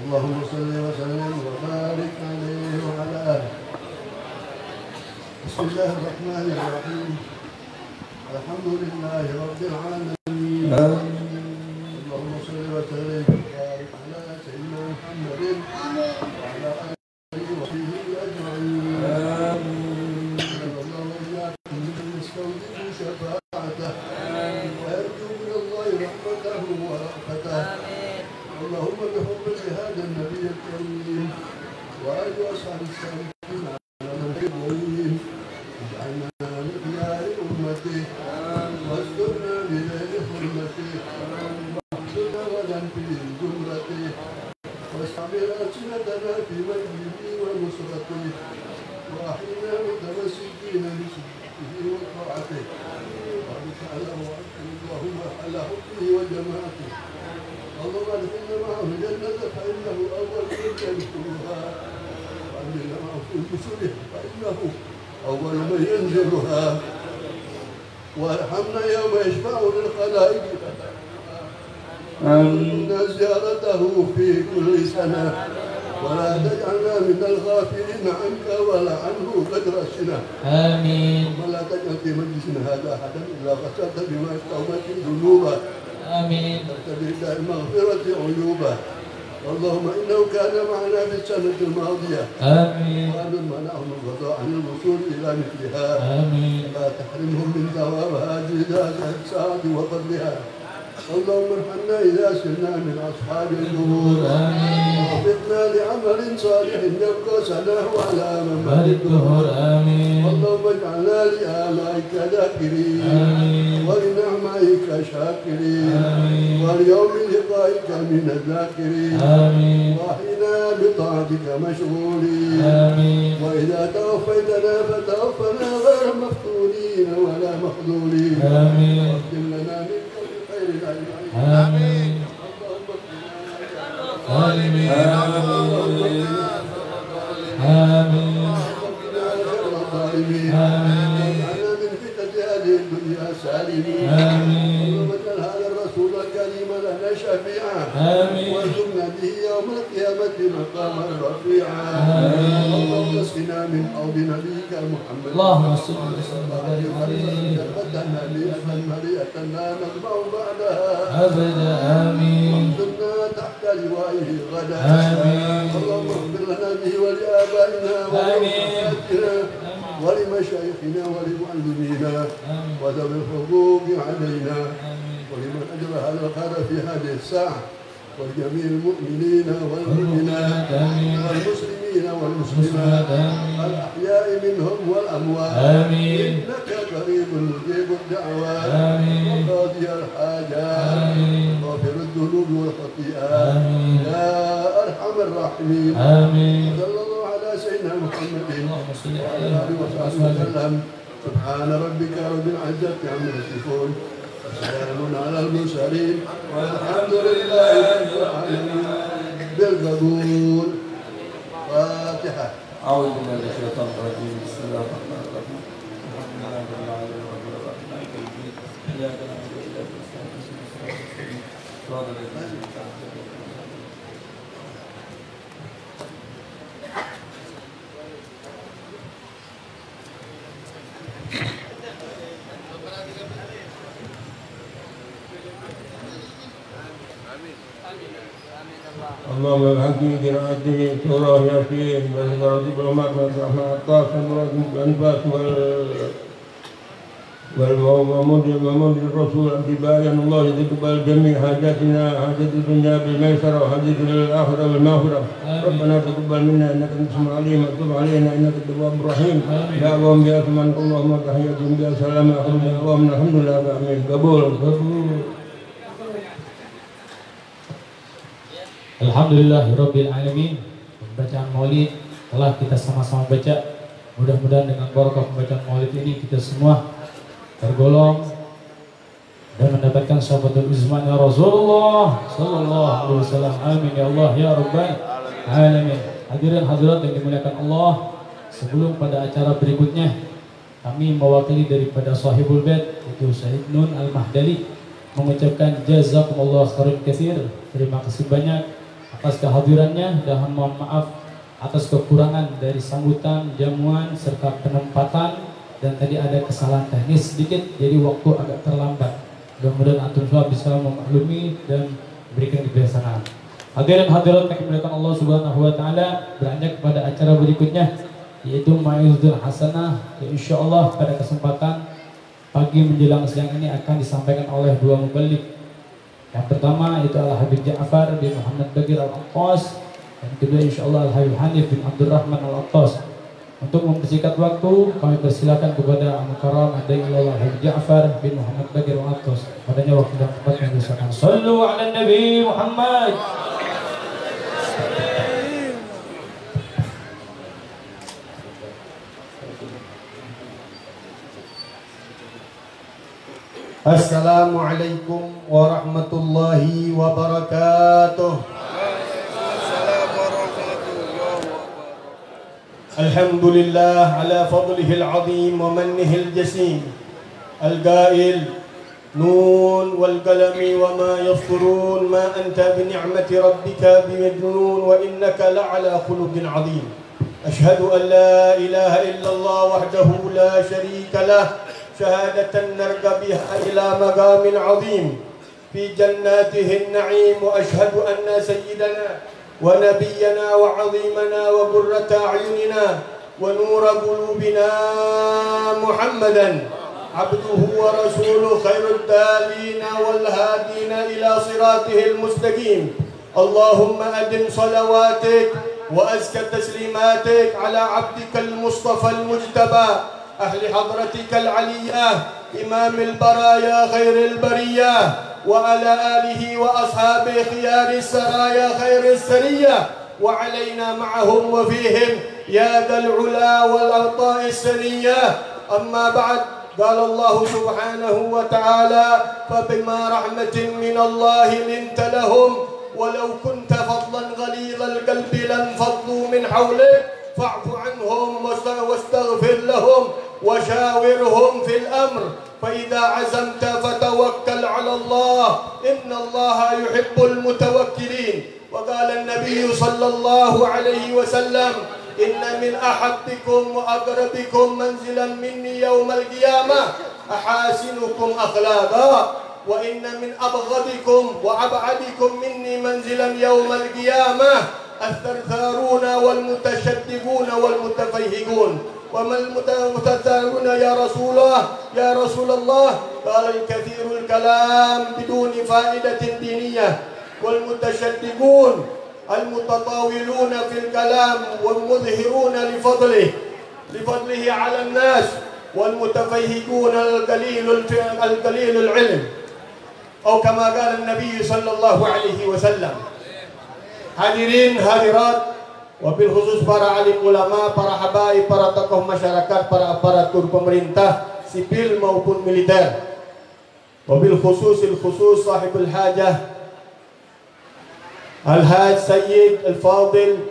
اللهم صل وسلم وبارك عليه وعلى آله. بسم الله الرحمن الرحيم. الحمد لله رب العالمين. اللهم صل وسلم وبارك على سيدنا محمد وعلى آله وصحبه أجمعين. صلى الله وإياكم من يستودع شفاعته ويرجو من الله رحمته ورأفته. اللهم بحرمة هذا النبي الكريم وآل أصحاب السابقين على المنهجين اجعلنا من خيار أمته واسترنا بليل حرمته واحشرنا غدا في زمرته واستعمل ألسنتنا في مجده ونصرته وأحينا متمسكين بسنته وطاعته وبارك اللهم على حبه وجماعته. اللهم ادخلنا معه الجنة فإنه أول من يدخلها وأنزلنا معه في رسله فإنه أول من ينزلها وارحمنا يوم يشفع للخلائق أن زيارته في كل سنة ولا تجعلنا من الغافلين عنك ولا عنه قدر السنة. آمين. ولا تجعل في مجلسنا هذا أحدا إلا غسلت بما استومت ذنوبه. آمين. تقتضي المغفرة عيوبه. اللهم إنه كان معنا في السنة الماضية. آمين. وأمن منعهم الغضاء عن الوصول إلى مثلها. آمين. لا تحرمهم من ثواب هذه الساعة وفضلها. اللهم ارحمنا إذا سرنا من أصحاب القبور. آمين. ووفقنا لعمل صالح يبقى سناه على ممر الدهور. آمين. اللهم اجعلنا لآلائك ذاكرين. آمين. ولنعمائك شاكرين. آمين. وليوم لقائك من الذاكرين. آمين. واحينا بطاعتك مشغولين. آمين. وإذا توفيتنا فتوفنا غير مفتونين ولا مخذولين. آمين. واختم لنا من آمين. آمين. آمين. آمين. من فتنة هذه الدنيا سالمين. آمين. اللهم اجعل هذا الرسول الكريم لنا شفيعا. آمين. وارزقنا به يوم القيامة مقاما رفيعا. آمين. اللهم اسقنا من حوض نبيك محمد. اللهم صل وسلم وبارك عليه. جنة مليئة لا نطمع بعدها أبدا. آمين. واحشرنا تحت لوائه غدا. آمين. اللهم اغفر لنا به ولآبائنا ولأمهاتنا ولمشايخنا ولمعلمينا وذوي الحقوق علينا ولمن أجر هذا الخير في هذه الساعة ولجميع المؤمنين والمؤمنات والمسلمين والمسلمات الأحياء منهم والأموات. آمين. إنك قريب مجيب الدعوات وقاضي الحاجات غافر الذنوب والخطيئات يا أرحم الراحمين. آمين. صلى الله على سيدنا محمد وعلى آله وصحبه وسلم. سبحان ربك رب العزة عما يصفون وسلام على المرسلين والحمد لله رب العالمين. بالقبول. فاتحة. أعوذ بالله من الشيطان الرجيم. بسم الله الرحمن الرحيم. الحمد لله رب العالمين الرحمن الرحيم إياك نعبد وإياك نستعين صراط الذين أنعمت عليهم. اللهم بالحق قراءته سورة ياسين وذكر العمر والرحمن القاسم والأنفاس والمولد الرسول اتباعا الله يتقبل جميع حاجاتنا حاجة الدنيا بالميسرة وحاجة الآخرة بالمغفرة. ربنا تقبل منا إنك أنت السميع العليم وتب علينا إنك التواب الرحيم. دعواهم بها سبحانك اللهم وتحياتهم بها سلام آخر دعواهم الحمد لله رب العالمين. قبول. Alhamdulillahirabbil alamin. Pembacaan Maulid telah kita sama-sama baca. Mudah-mudahan dengan barokah pembacaan Maulid ini kita semua tergolong dan mendapatkan syafatul uzma Rasulullah sallallahu alaihi wasallam. Amin ya Allah ya rabbal alamin. Hadirin hadirat yang dimuliakan Allah, sebelum pada acara berikutnya kami mewakili daripada Sahibul Bait yaitu Syahid Nun Al-Mahdali mengucapkan jazakumullah khairan katsir. Terima kasih banyak atas kehadirannya, dan mohon maaf atas kekurangan dari sambutan, jamuan, serta penempatan, dan tadi ada kesalahan teknis sedikit, jadi waktu agak terlambat. Mudah-mudahan antum semua bisa memaklumi dan berikan kebiasaan. Hadirin hadirat yang dimuliakan Allah Subhanahu wa taala, beranjak kepada acara berikutnya yaitu Mau'izatul Hasanah, yang insyaallah pada kesempatan pagi menjelang siang ini akan disampaikan oleh dua muballigh. Yang pertama itu Al Habib Ja'far bin Muhammad Bagir Al-Attas, dan kedua insyaallah Al Habib Hanif bin Abdurrahman Al-Attas. Untuk mempersingkat waktu, kami persilakan kepada Al-Mukarram Al Habib Ja'far bin Muhammad Bagir Al-Attas. Padanya waktu dan tempat yang diusahakan. Sallu ala Nabi Muhammad. Assalamualaikum warahmatullahi wabarakatuh. Alhamdulillah ala fadlihi al-azim wa mannihi al-jasim. Al-qail nun wal qalami wa ma yasturun ma anta bi ni'mati rabbika bimajnun wa innaka la'ala khuluqin azim. Ashhadu an la ilaha illallah wahdahu la sharika lah, شهادة نرجى بها إلى مقام عظيم في جناته النعيم. وأشهد أن سيدنا ونبينا وعظيمنا وقرة أعيننا ونور قلوبنا محمدا عبده ورسوله خير الدالين والهادين إلى صراطه المستقيم. اللهم أدم صلواتك وأزكى تسليماتك على عبدك المصطفى المجتبى أهل حضرتك العلية إمام البرايا خير البرية وعلى آله وأصحابه خيار السرايا خير السرية وعلينا معهم وفيهم يا ذا العلا والعطاء السنية. أما بعد، قال الله سبحانه وتعالى فبما رحمة من الله لنت لهم ولو كنت فظا غليظ القلب لانفضوا من حولك فاعف عنهم واستغفر لهم وشاورهم في الأمر فإذا عزمت فتوكل على الله إن الله يحب المتوكلين. وقال النبي صلى الله عليه وسلم إن من أحبكم وأقربكم منزلا مني يوم القيامة أحاسنكم أخلاقا وإن من أبغضكم وأبعدكم مني منزلا يوم القيامة الثرثارون والمتشدقون والمتفيهقون. وما المتثارون يا رسول الله؟ قال الكثير الكلام بدون فائدة دينية. والمتشدقون المتطاولون في الكلام والمظهرون لفضله على الناس. والمتفيهقون القليل العلم، أو كما قال النبي صلى الله عليه وسلم. Hadirin hadirat, wabil khusus para alim ulama, para habaib, para tokoh masyarakat, para aparatur pemerintah sipil maupun militer. Wabil khusus sahibul hajah Al-Haj Sayyid Al-Fadil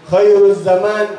Khairuz Zaman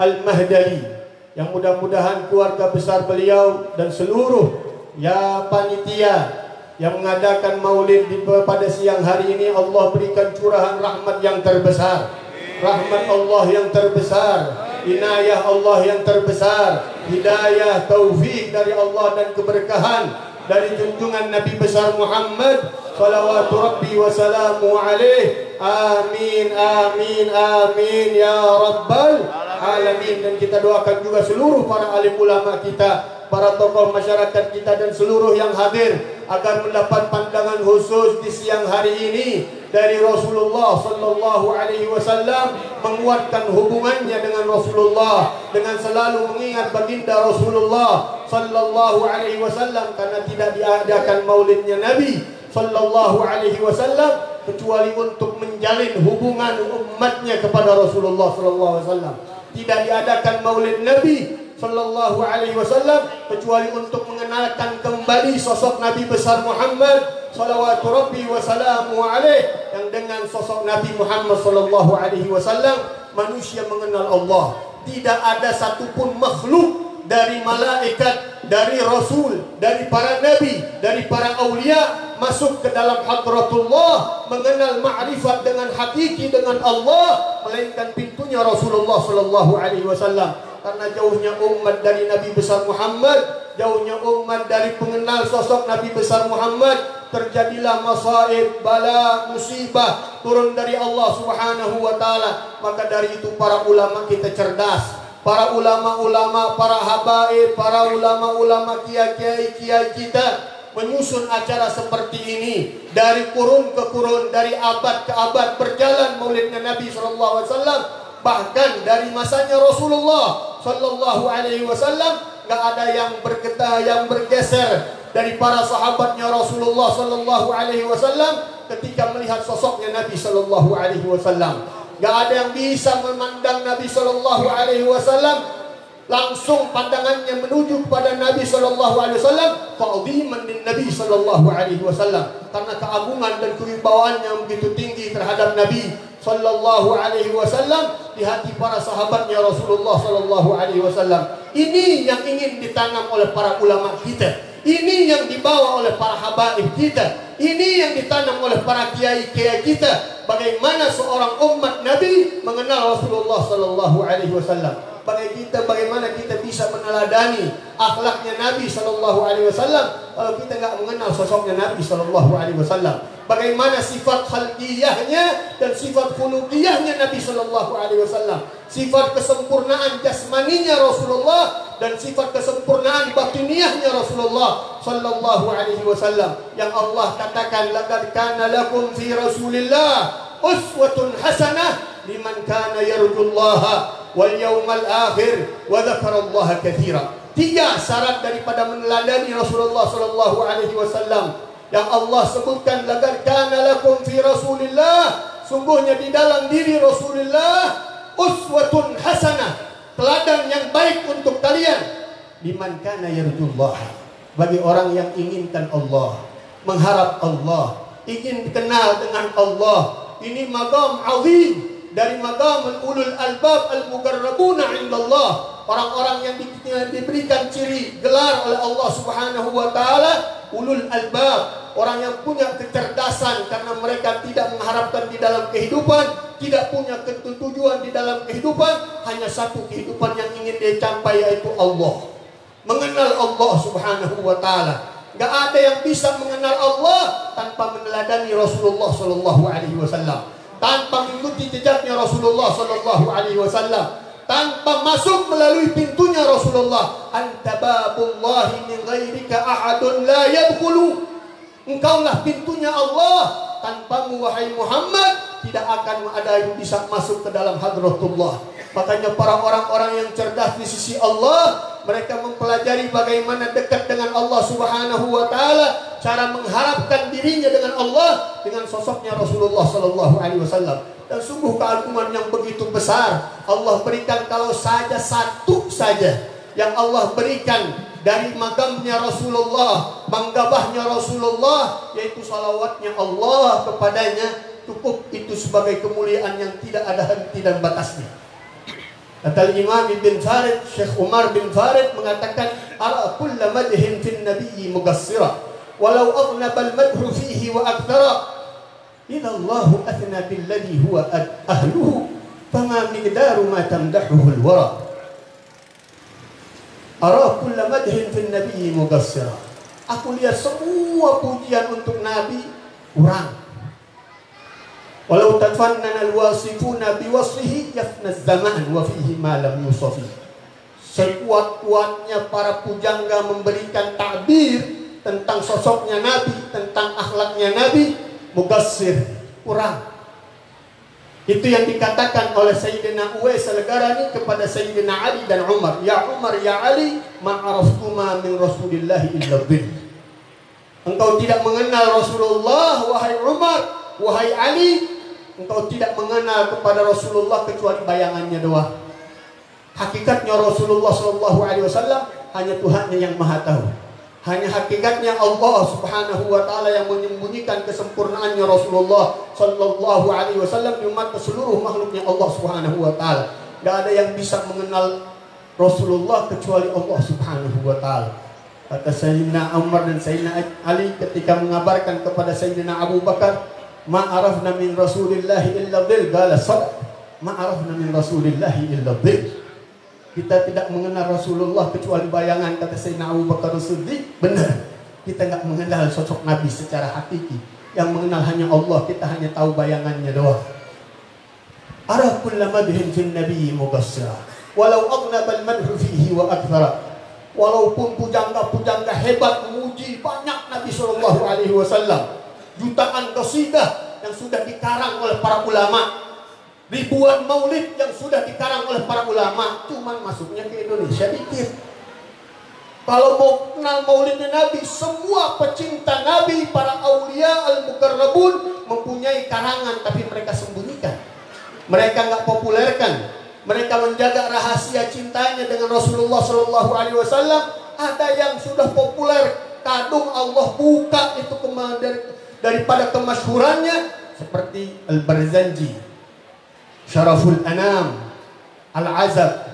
Al-Mahdali, yang mudah-mudahan keluarga besar beliau dan seluruh ya panitia yang mengadakan maulid pada siang hari ini, Allah berikan curahan rahmat yang terbesar, rahmat Allah yang terbesar, inayah Allah yang terbesar, hidayah, taufik dari Allah dan keberkahan dari junjungan Nabi besar Muhammad salawatu rabbi wa salamu alaih. Amin amin amin ya rabbal alamin. Dan kita doakan juga seluruh para alim ulama kita, para tokoh masyarakat kita dan seluruh yang hadir agar mendapat pandangan khusus di siang hari ini dari Rasulullah sallallahu alaihi wasallam, menguatkan hubungannya dengan Rasulullah dengan selalu mengingat baginda Rasulullah sallallahu alaihi wasallam, karena tidak diadakan maulidnya Nabi sallallahu alaihi wasallam kecuali untuk menjalin hubungan umatnya kepada Rasulullah sallallahu alaihi wasallam. Tidak diadakan maulid Nabi sallallahu alaihi wasallam kecuali untuk mengenalkan kembali sosok Nabi besar Muhammad salawatu rabbi wa salamu alaih, yang dengan sosok Nabi Muhammad sallallahu alaihi wasallam manusia mengenal Allah. Tidak ada satupun makhluk dari malaikat dari Rasul, dari para Nabi, dari para awliya, masuk ke dalam hadratullah, mengenal ma'rifat dengan hakiki dengan Allah, melainkan pintunya Rasulullah sallallahu alaihi wasallam. Karena jauhnya umat dari Nabi besar Muhammad, jauhnya umat dari pengenal sosok Nabi besar Muhammad, terjadilah masaib, bala, musibah turun dari Allah Subhanahu wa taala. Maka dari itu para ulama kita cerdas, para ulama-ulama, para habaib, para ulama-ulama, kiai-kiai kita menyusun acara seperti ini dari kurun ke kurun, dari abad ke abad berjalan maulidnya Nabi sallallahu alaihi wasallam. Bahkan dari masanya Rasulullah sallallahu alaihi wasallam enggak ada yang bergetar, yang bergeser dari para sahabatnya Rasulullah sallallahu alaihi wasallam ketika melihat sosoknya Nabi sallallahu alaihi wasallam. Enggak ada yang bisa memandang Nabi sallallahu alaihi wasallam langsung pandangannya menuju kepada Nabi sallallahu alaihi wasallam, ta'dhiman lin Nabi sallallahu alaihi wasallam, karena keagungan dan kewibawaannya yang begitu tinggi terhadap Nabi sallallahu alaihi wasallam di hati para sahabatnya Rasulullah sallallahu alaihi wasallam. Ini yang ingin ditanam oleh para ulama kita. Ini yang dibawa oleh para habaib kita. Ini yang ditanam oleh para kiai-kiai kita. Bagaimana seorang umat Nabi mengenal Rasulullah sallallahu alaihi wasallam. Bagaimana kita bisa meneladani akhlaknya Nabi sallallahu alaihi wasallam kalau kita enggak mengenal sosoknya Nabi sallallahu alaihi wasallam. Bagaimana sifat khalqiyahnya dan sifat khuluqiyahnya Nabi sallallahu alaihi wasallam. Sifat kesempurnaan jasmaninya Rasulullah dan sifat kesempurnaan batiniyahnya Rasulullah sallallahu alaihi wasallam. Yang Allah katakan, laqad kana lakum fi Rasulillah uswatun hasanah liman kana yarjullaha wal yawmal akhir wa dzakarallaha katsira. 3 syarat daripada meneladani Rasulullah sallallahu alaihi wasallam yang Allah sebutkan, laqad kana lakum fi Rasulillah, sungguhnya di dalam diri Rasulullah uswatun hasanah, teladan yang baik untuk kalian, liman kana yarjullah, bagi orang yang inginkan Allah, mengharap Allah, ingin dikenal dengan Allah. Ini maqam azim dari maqam ulul albab al-muqarrabuna indallah, orang-orang yang diberikan ciri gelar oleh Allah Subhanahu wa taala ulul albab, orang yang punya kecerdasan karena mereka tidak mengharapkan di dalam kehidupan, tidak punya tujuan di dalam kehidupan, hanya satu kehidupan yang ingin dia capai, yaitu Allah, mengenal Allah Subhanahu wa taala. Gak ada yang bisa mengenal Allah tanpa meneladani Rasulullah sallallahu alaihi wasallam, tanpa mengikuti jejaknya Rasulullah sallallahu alaihi wasallam, tanpa masuk melalui pintunya Rasulullah. Anta babullahi min ghairika ahadun la yadkhulu, engkaulah pintunya Allah, tanpamu wahai Muhammad tidak akan ada yang bisa masuk ke dalam hadratullah. Makanya para orang-orang yang cerdas di sisi Allah, mereka mempelajari bagaimana dekat dengan Allah Subhanahu wa taala, cara mengharapkan dirinya dengan Allah dengan sosoknya Rasulullah sallallahu alaihi wasallam. Dan sungguh keagungan yang begitu besar Allah berikan, kalau saja satu saja yang Allah berikan dari makamnya Rasulullah, manggabahnya Rasulullah, yaitu salawatnya Allah kepadanya, cukup itu sebagai kemuliaan yang tidak ada henti dan batasnya. Kata Imam Ibn Farid, Syekh Umar bin Farid mengatakan, ara kulla madhin fin nabiyyi mugassira walau aghnaba al-madhu fihi wa akthara, idza Allahu athna billadhi huwa ahluhu fama miqdaru ma tamdahuhu al-wara. Ara kulla madhin fin nabiyyi mugassira, aku lihat semua pujian untuk Nabi kurang. Walau tafannana al-wasifuna biwasfihi yafna az-zaman wa fihi ma lam yusafi. Sekuat-kuatnya para pujangga memberikan takbir tentang sosoknya Nabi, tentang akhlaknya Nabi, mugassir, kurang. Itu yang dikatakan oleh Sayyidina Uwais al-Qarani kepada Sayyidina Ali dan Umar, ya Umar ya Ali, ma'araftuma min Rasulillahi illa dhil. Engkau tidak mengenal Rasulullah wahai Umar, wahai Ali, engkau tidak mengenal kepada Rasulullah kecuali bayangannya doang. Hakikatnya Rasulullah sallallahu alaihi wasallam hanya Tuhannya yang Maha tahu. Hanya hakikatnya Allah Subhanahu wa taala yang menyembunyikan kesempurnaannya Rasulullah sallallahu alaihi wasallam di mata seluruh makhluknya Allah Subhanahu wa taala. Enggak ada yang bisa mengenal Rasulullah kecuali Allah Subhanahu wa taala. Kata Sayyidina Umar dan Sayyidina Ali ketika mengabarkan kepada Sayyidina Abu Bakar, "Ma arafna min Rasulillahi illa dhil." Qala sadaq. "Ma arafna min Rasulillahi illa dhil." Kita tidak mengenal Rasulullah kecuali bayangan, kata Sayyidina Abu Bakar As-Siddiq. Benar. Kita enggak mengenal sosok Nabi secara hakiki. Yang mengenal hanya Allah, kita hanya tahu bayangannya doang. Ara kullu madhin fil nabiy muqassira. Walau aghnaba al-madhu fihi wa akthara. Walaupun pujangga-pujangga hebat memuji banyak Nabi Shallallahu Alaihi Wasallam, jutaan qasidah yang sudah dikarang oleh para ulama, ribuan maulid yang sudah dikarang oleh para ulama, cuman masuknya ke Indonesia dikit. Kalau mau kenal maulidnya Nabi, semua pecinta Nabi, para aulia al-muqarrabun mempunyai karangan, tapi mereka sembunyikan, mereka nggak populerkan. Mereka menjaga rahasia cintanya dengan Rasulullah Shallallahu Alaihi Wasallam. Ada yang sudah populer, kadung Allah buka itu daripada kemasyhurannya, seperti Al-Barzanji, Syaraful Anam, Al-Azab,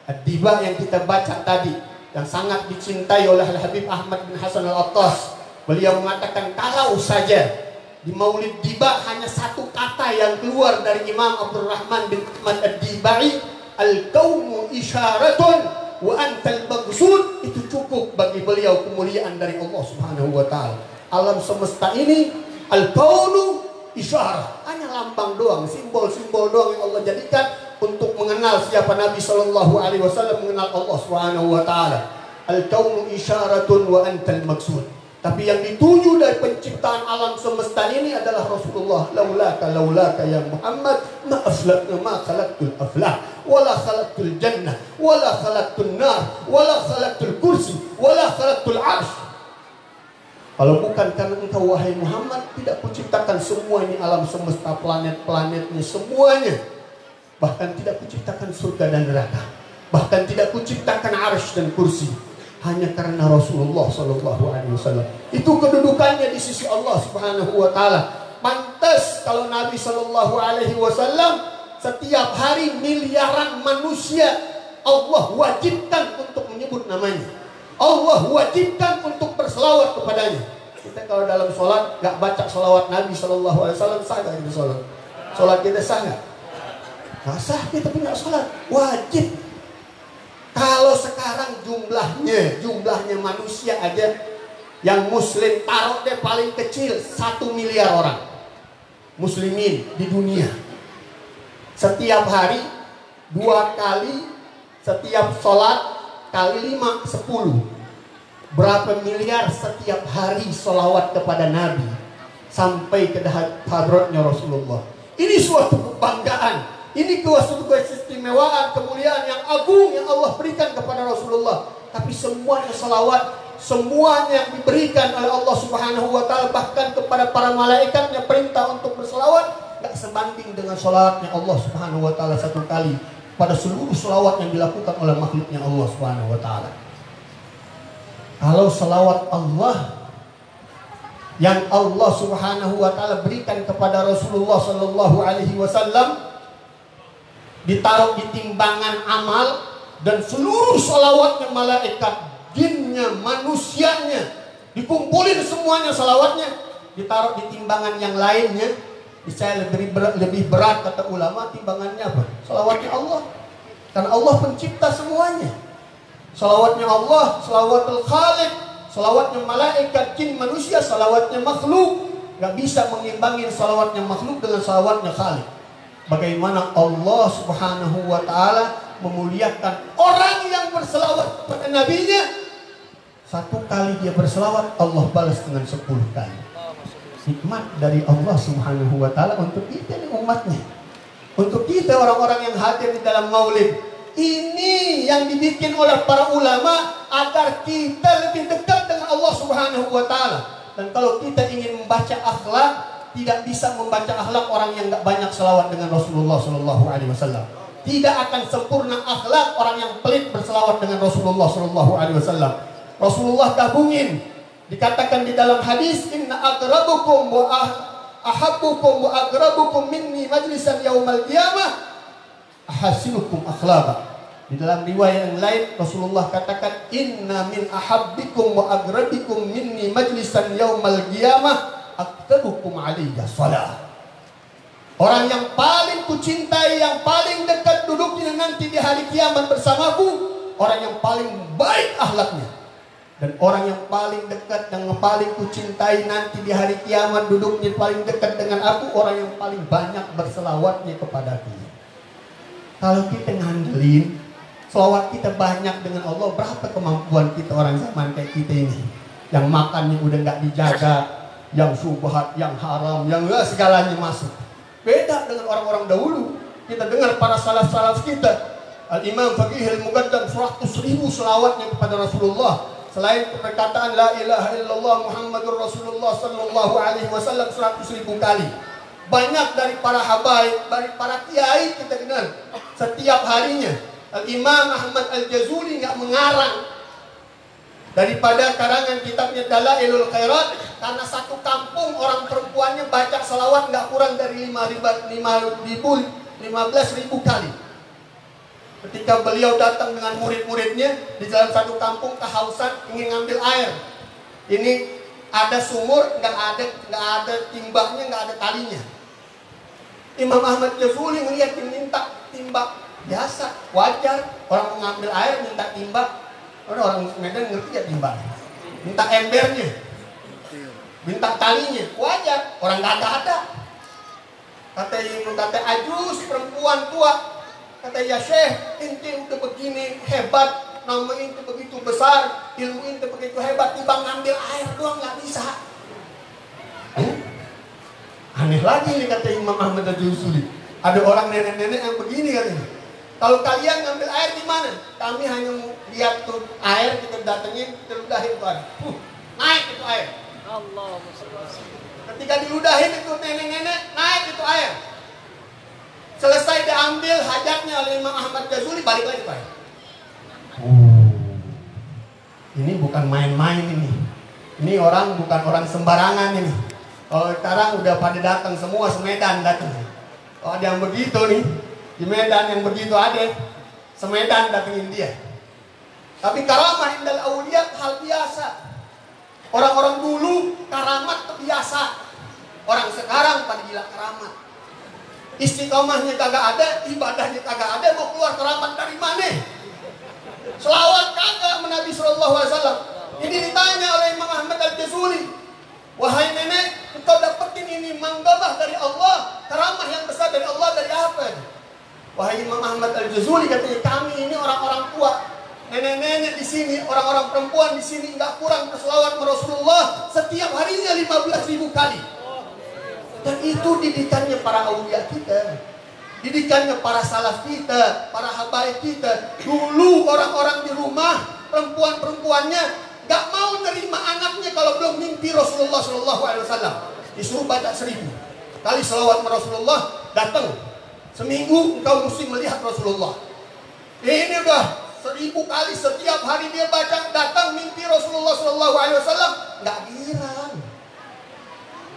Ad-Diba yang kita baca tadi, yang sangat dicintai oleh Al-Habib Ahmad bin Hasan Al-Attas. Beliau mengatakan kalau saja di Maulid Diba hanya satu kata yang keluar dari Imam Abdurrahman bin Ahmad Ad-Dibai, "Al-Qaumu isyaratun wa antal maqsud," itu cukup bagi beliau kemuliaan dari Allah Subhanahu wa taala. Alam semesta ini al-kaunu isyarah, hanya lambang doang, simbol-simbol doang yang Allah jadikan untuk mengenal siapa Nabi Shallallahu Alaihi Wasallam, mengenal Allah Subhanahu wa taala. Al-kaunu isyaratun wa antal maqsud. Tapi yang dituju dari penciptaan alam semesta ini adalah Rasulullah. Laulaka ya Muhammad ma khalaqtul aflah wala khalaqtul jannah wala khalaqtul nar wala khalaqtul kursi wala khalaqtul arsh. Kalau bukan karena engkau wahai Muhammad, tidak kuciptakan semua ini alam semesta, planet-planetnya semuanya. Bahkan tidak kuciptakan surga dan neraka. Bahkan tidak kuciptakan arsy dan kursi. Hanya karena Rasulullah Sallallahu Alaihi Wasallam. Itu kedudukannya di sisi Allah Subhanahu Wa Taala. Pantas kalau Nabi Sallallahu Alaihi Wasallam setiap hari miliaran manusia Allah wajibkan untuk menyebut namanya. Allah wajibkan untuk berselawat kepadanya. Kita kalau dalam sholat nggak baca selawat Nabi Sallallahu Alaihi Wasallam, sah nggak kita sholat? Sholat kita sah nggak? Nggak sah, kita punya sholat wajib. Kalau sekarang jumlahnya manusia aja yang muslim taruh deh paling kecil 1 miliar orang muslimin di dunia. Setiap hari 2 kali, setiap sholat kali 5, 10. Berapa miliar setiap hari sholawat kepada Nabi sampai ke hadratnya Rasulullah. Ini suatu kebanggaan. Ini suatu keistimewaan, kemuliaan yang agung yang Allah berikan kepada Rasulullah. Tapi semuanya salawat, semuanya diberikan oleh Allah Subhanahu wa taala, bahkan kepada para malaikatnya perintah untuk berselawat, gak sebanding dengan salawatnya Allah Subhanahu wa taala satu kali pada seluruh salawat yang dilakukan oleh makhluknya Allah Subhanahu wa taala. Kalau salawat Allah yang Allah Subhanahu wa taala berikan kepada Rasulullah sallallahu alaihi wasallam ditaruh di timbangan amal, dan seluruh salawatnya malaikat, jinnya, manusianya dikumpulin semuanya salawatnya, ditaruh di timbangan yang lainnya, bisa lebih berat kata ulama. Timbangannya apa? Salawatnya Allah, karena Allah pencipta semuanya. Salawatnya Allah, salawatul khaliq, salawatnya malaikat, jin, manusia, salawatnya makhluk. Gak bisa mengimbangin salawatnya makhluk dengan salawatnya khaliq. Bagaimana Allah Subhanahu wa taala memuliakan orang yang berselawat kepada nabinya. 1 kali dia berselawat, Allah balas dengan 10 kali. Hikmat dari Allah Subhanahu wa taala untuk kita nih umatnya. Untuk kita orang-orang yang hadir di dalam maulid. Ini yang dibikin oleh para ulama agar kita lebih dekat dengan Allah Subhanahu wa taala. Dan kalau kita ingin membaca akhlak, tidak bisa membaca akhlak orang yang gak banyak selawat dengan Rasulullah Sallallahu Alaihi Wasallam. Tidak akan sempurna akhlak orang yang pelit berselawat dengan Rasulullah Sallallahu Alaihi Wasallam. Rasulullah gabungin, dikatakan di dalam hadis, inna akrabukum wa ahabbukum wa akrabukum minni majlisan yaumal qiyamah ahasinukum akhlaqa. Di dalam riwayat yang lain Rasulullah katakan, inna min ahabbikum wa agrabikum minni majlisan yaumal qiyamah aktarukum alaiya salah. Orang yang paling kucintai, yang paling dekat duduknya nanti di hari kiamat bersamaku, orang yang paling baik akhlaknya. Dan orang yang paling dekat dan yang paling kucintai nanti di hari kiamat duduknya paling dekat dengan aku, orang yang paling banyak berselawatnya kepadaku. Kalau kita ngandelin selawat kita banyak dengan Allah, berapa kemampuan kita orang zaman kayak kita ini, yang makannya udah nggak dijaga, yang subhat, yang haram, yang segalanya masuk. Beda dengan orang-orang dahulu. Kita dengar para salaf-salaf kita, Al-Imam Faqih Al-Muqaddam 100.000 selawatnya kepada Rasulullah. Selain perkataan la ilaha illallah Muhammadur Rasulullah sallallahu alaihi wasallam 100.000 kali. Banyak dari para habaib, dari para kiai kita dengar setiap harinya. Al-Imam Ahmad Al-Jazuli nggak mengarang daripada karangan kitabnya Dalailul Khairat, karena satu kampung orang perempuannya baca salawat nggak kurang dari 15.000 kali. Ketika beliau datang dengan murid-muridnya di dalam satu kampung kehausan, ingin ngambil air. Ini ada sumur, nggak ada timbaknya, nggak ada talinya. Imam Ahmad Jazuli melihat minta timbak. Biasa, wajar, orang mengambil air minta timbak. Orang Medan ngerti ya timbak. Minta embernya, minta talinya, wajar, orang nggak ada. Kata Ajus, perempuan tua, kata ya Syekh, inti udah begini hebat, nama inti begitu besar, ilmu inti begitu hebat, tiba ngambil air doang nggak bisa. Aneh lagi nih kata Imam Ahmad Al-Jazuli. Ada orang nenek-nenek yang begini katanya. Kalau kalian ngambil air di mana? Kami hanya lihat tuh air, kita datengin, kita ludahin tuh air. Naik itu air. Ketika diludahin itu nenek-nenek, naik itu air. Selesai diambil hajatnya oleh Imam Ahmad Jazuli, balik lagi tuh air. Ini bukan main-main ini. Ini orang bukan orang sembarangan ini. Kalau sekarang udah pada datang semua, semedan datang. Oh ada yang begitu nih. Di Medan yang begitu ada, semedan datengin dia. Tapi karamah indal awliya hal biasa. Orang-orang dulu karamat terbiasa. Orang sekarang pada gila karamat. Istiqomahnya kagak ada, ibadahnya kagak ada, mau keluar karamat dari mana? Selawat kagak Nabi sallallahu alaihi wasallam. Ini ditanya oleh Imam Ahmad Al-Jazuli, wahai nenek, engkau dapetin ini manggabah dari Allah, karamah yang besar dari Allah dari apa? Wahai Imam Ahmad Al-Jazuli, katanya kami ini orang-orang tua, nenek-nenek di sini, orang-orang perempuan di sini nggak kurang berselawat kepada Rasulullah setiap harinya 15.000 kali. Dan itu didikannya para aulia kita, didikannya para salaf kita, para habaib kita. Dulu orang-orang di rumah perempuan-perempuannya nggak mau nerima anaknya kalau belum mimpi Rasulullah SAW. Disuruh baca 1000 kali selawat kepada Rasulullah, datang. Seminggu engkau mesti melihat Rasulullah. Ini udah 1000 kali setiap hari dia baca, datang mimpi Rasulullah SAW, nggak girang.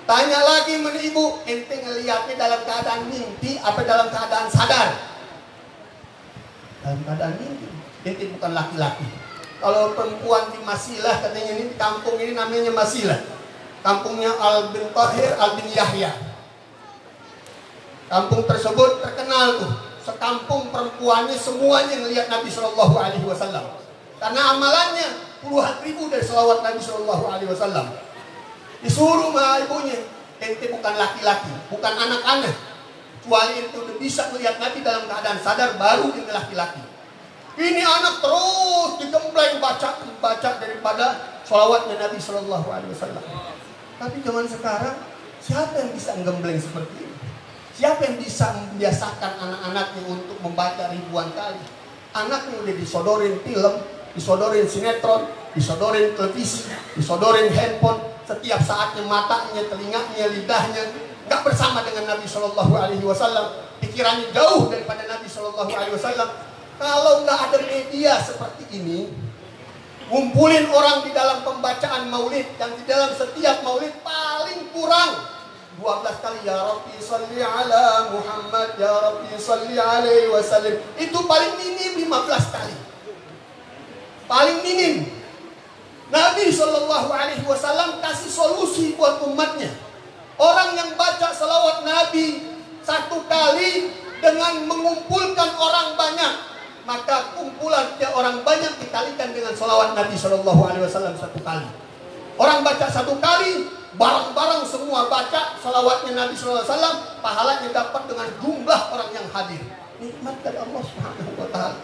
Tanya lagi sama ibu, ente ngeliatnya dalam keadaan mimpi apa dalam keadaan sadar? Dalam keadaan mimpi. Ente bukan laki-laki. Kalau perempuan di Masilah, katanya ini di kampung ini namanya Masilah. Kampungnya Al bin Tahir, Al bin Yahya. Kampung tersebut terkenal tuh, sekampung perempuannya semuanya ngelihat Nabi Shallallahu Alaihi Wasallam. Karena amalannya puluhan ribu dari selawat Nabi Shallallahu Alaihi Wasallam. Disuruh sama ibunya, ente bukan laki-laki, bukan anak-anak, kecuali ente udah bisa melihat Nabi dalam keadaan sadar, baru ente laki-laki. Ini anak terus digembleng baca daripada selawatnya Nabi Shallallahu Alaihi Wasallam. Tapi zaman sekarang siapa yang bisa menggembleng seperti ini? Siapa yang bisa membiasakan anak-anaknya untuk membaca ribuan kali? Anaknya udah disodorin film, disodorin sinetron, disodorin televisi, disodorin handphone. Setiap saatnya matanya, telinganya, lidahnya nggak bersama dengan Nabi Shallallahu Alaihi Wasallam. Pikirannya jauh daripada Nabi Shallallahu Alaihi Wasallam. Kalau nggak ada media seperti ini, ngumpulin orang di dalam pembacaan maulid, yang di dalam setiap maulid paling kurang 2 12 kali ya Rabbi salli ala Muhammad, ya Rabbi salli alaihi wasallam. Itu paling minim 15 kali. Paling minim. Nabi Shallallahu Alaihi Wasallam kasih solusi buat umatnya. Orang yang baca salawat Nabi 1 kali dengan mengumpulkan orang banyak, maka kumpulan orang banyak dikalikan dengan salawat Nabi Shallallahu Alaihi Wasallam 1 kali. Orang baca 1 kali, bareng-bareng semua baca salawatnya Nabi Shallallahu Alaihi Wasallam, pahalanya dapat dengan jumlah orang yang hadir. Nikmat dari Allah Subhanahu Wa Taala.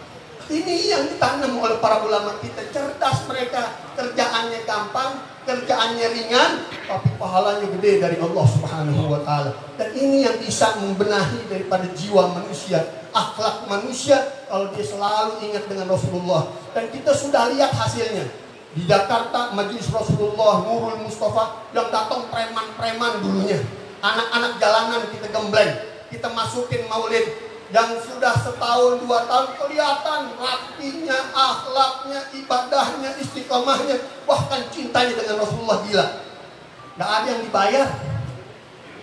Ini yang ditanam oleh para ulama kita. Cerdas mereka, kerjaannya gampang, kerjaannya ringan, tapi pahalanya gede dari Allah Subhanahu Wa Taala. Dan ini yang bisa membenahi daripada jiwa manusia, akhlak manusia, kalau dia selalu ingat dengan Rasulullah. Dan kita sudah lihat hasilnya. Di Jakarta, Majelis Rasulullah, Nurul Mustafa, yang datang preman-preman dulunya. Anak-anak jalanan kita gembleng, kita masukin maulid. Yang sudah setahun 2 tahun kelihatan rapinya, akhlaknya, ibadahnya, istiqomahnya, bahkan cintanya dengan Rasulullah gila. Gak ada yang dibayar.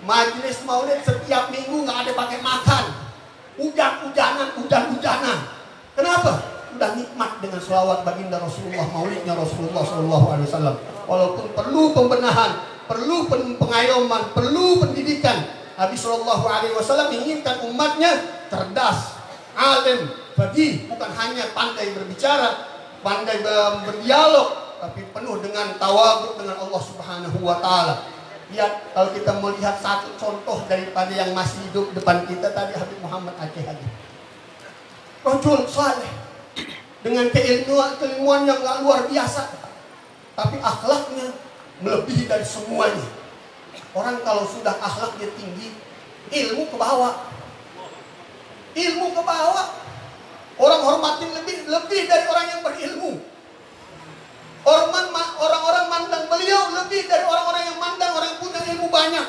Majelis maulid setiap minggu gak ada pakai makan. Hujan-hujanan. Kenapa? Udah nikmat dengan selawat baginda Rasulullah, maulidnya Rasulullah SAW. Walaupun perlu pembenahan, perlu pengayoman, perlu pendidikan. Nabi Shallallahu Alaihi Wasallam menginginkan umatnya cerdas, alim, faqih, bukan hanya pandai berbicara, pandai berdialog, tapi penuh dengan tawadhu dengan Allah Subhanahu Wa Taala. Lihat, kalau kita melihat satu contoh daripada yang masih hidup depan kita tadi, Habib Muhammad Aceh Hadi. Rajul saleh dengan keilmuan yang gak luar biasa, tapi akhlaknya melebihi dari semuanya. Orang kalau sudah akhlaknya tinggi, ilmu ke bawah. Ilmu ke bawah. Orang hormatin lebih dari orang yang berilmu. Orang-orang mandang beliau lebih dari orang-orang yang mandang orang yang punya ilmu banyak.